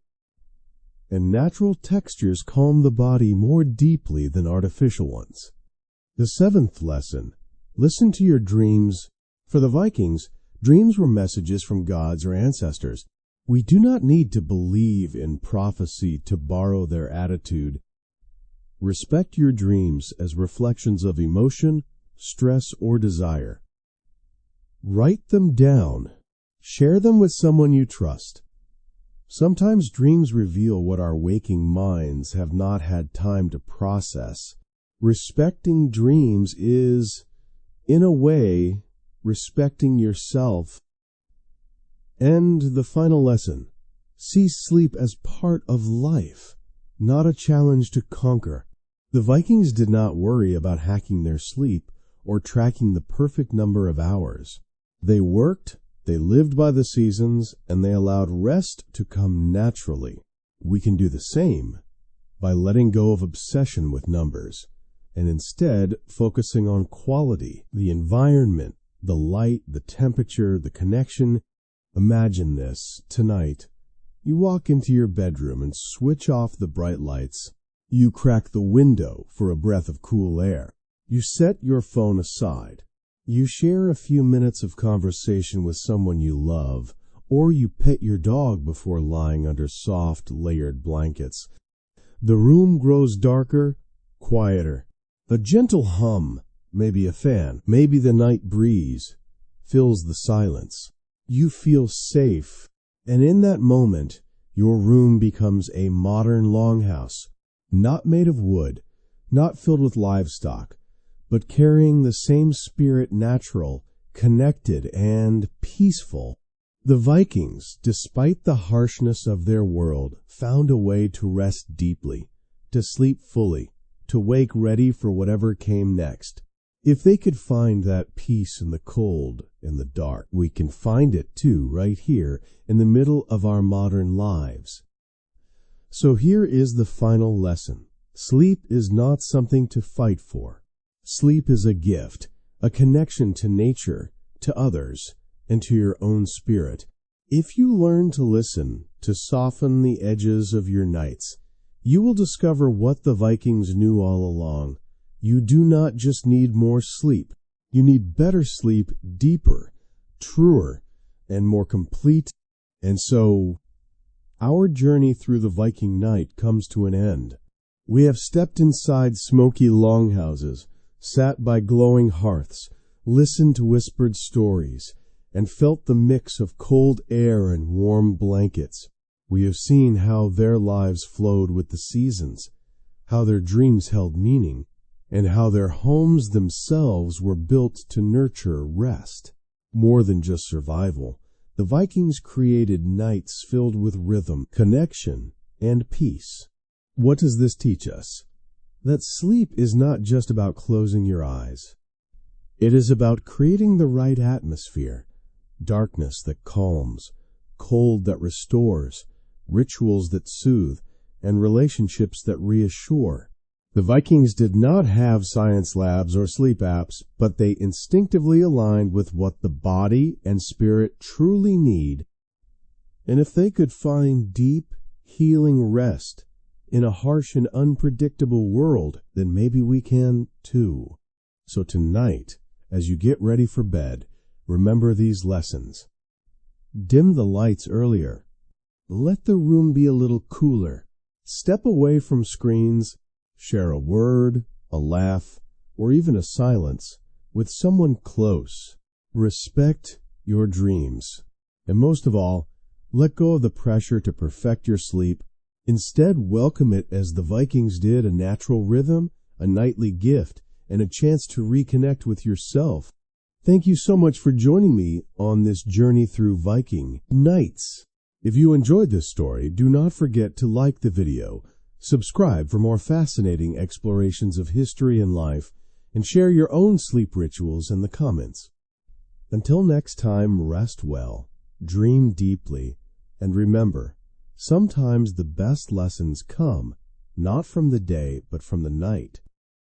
And natural textures calm the body more deeply than artificial ones. The seventh lesson: listen to your dreams. For the Vikings, dreams were messages from gods or ancestors. We do not need to believe in prophecy to borrow their attitude. Respect your dreams as reflections of emotion, stress, or desire. Write them down. Share them with someone you trust. Sometimes dreams reveal what our waking minds have not had time to process. Respecting dreams is, in a way, respecting yourself. And the final lesson: see sleep as part of life, not a challenge to conquer. The Vikings did not worry about hacking their sleep or tracking the perfect number of hours. They worked, they lived by the seasons, and they allowed rest to come naturally. We can do the same by letting go of obsession with numbers and instead focusing on quality, the environment, the light, the temperature, the connection. Imagine this: tonight, you walk into your bedroom and switch off the bright lights. You crack the window for a breath of cool air. You set your phone aside. You share a few minutes of conversation with someone you love, or you pet your dog before lying under soft, layered blankets. The room grows darker, quieter. A gentle hum, maybe a fan, maybe the night breeze, fills the silence. You feel safe, and in that moment, your room becomes a modern longhouse, not made of wood, not filled with livestock, but carrying the same spirit, natural, connected, and peaceful. The Vikings, despite the harshness of their world, found a way to rest deeply, to sleep fully, to wake ready for whatever came next. If they could find that peace in the cold and the dark, we can find it too right here in the middle of our modern lives. So here is the final lesson. Sleep is not something to fight for. Sleep is a gift, a connection to nature, to others, and to your own spirit. If you learn to listen, to soften the edges of your nights, you will discover what the Vikings knew all along. You do not just need more sleep. You need better sleep, deeper, truer, and more complete. And so, our journey through the Viking night comes to an end. We have stepped inside smoky longhouses, sat by glowing hearths, listened to whispered stories, and felt the mix of cold air and warm blankets. We have seen how their lives flowed with the seasons, how their dreams held meaning, and how their homes themselves were built to nurture rest. More than just survival, the Vikings created nights filled with rhythm, connection, and peace. What does this teach us? That sleep is not just about closing your eyes. It is about creating the right atmosphere, darkness that calms, cold that restores, rituals that soothe, and relationships that reassure. The Vikings did not have science labs or sleep apps, but they instinctively aligned with what the body and spirit truly need. And if they could find deep, healing rest in a harsh and unpredictable world, then maybe we can too. So tonight, as you get ready for bed, remember these lessons. Dim the lights earlier. Let the room be a little cooler. Step away from screens. Share a word, a laugh, or even a silence with someone close. Respect your dreams. And most of all, let go of the pressure to perfect your sleep. Instead, welcome it as the Vikings did, a natural rhythm, a nightly gift, and a chance to reconnect with yourself. Thank you so much for joining me on this journey through Viking nights. If you enjoyed this story, do not forget to like the video, subscribe for more fascinating explorations of history and life, and share your own sleep rituals in the comments. Until next time, rest well, dream deeply, and remember, sometimes the best lessons come not from the day but from the night.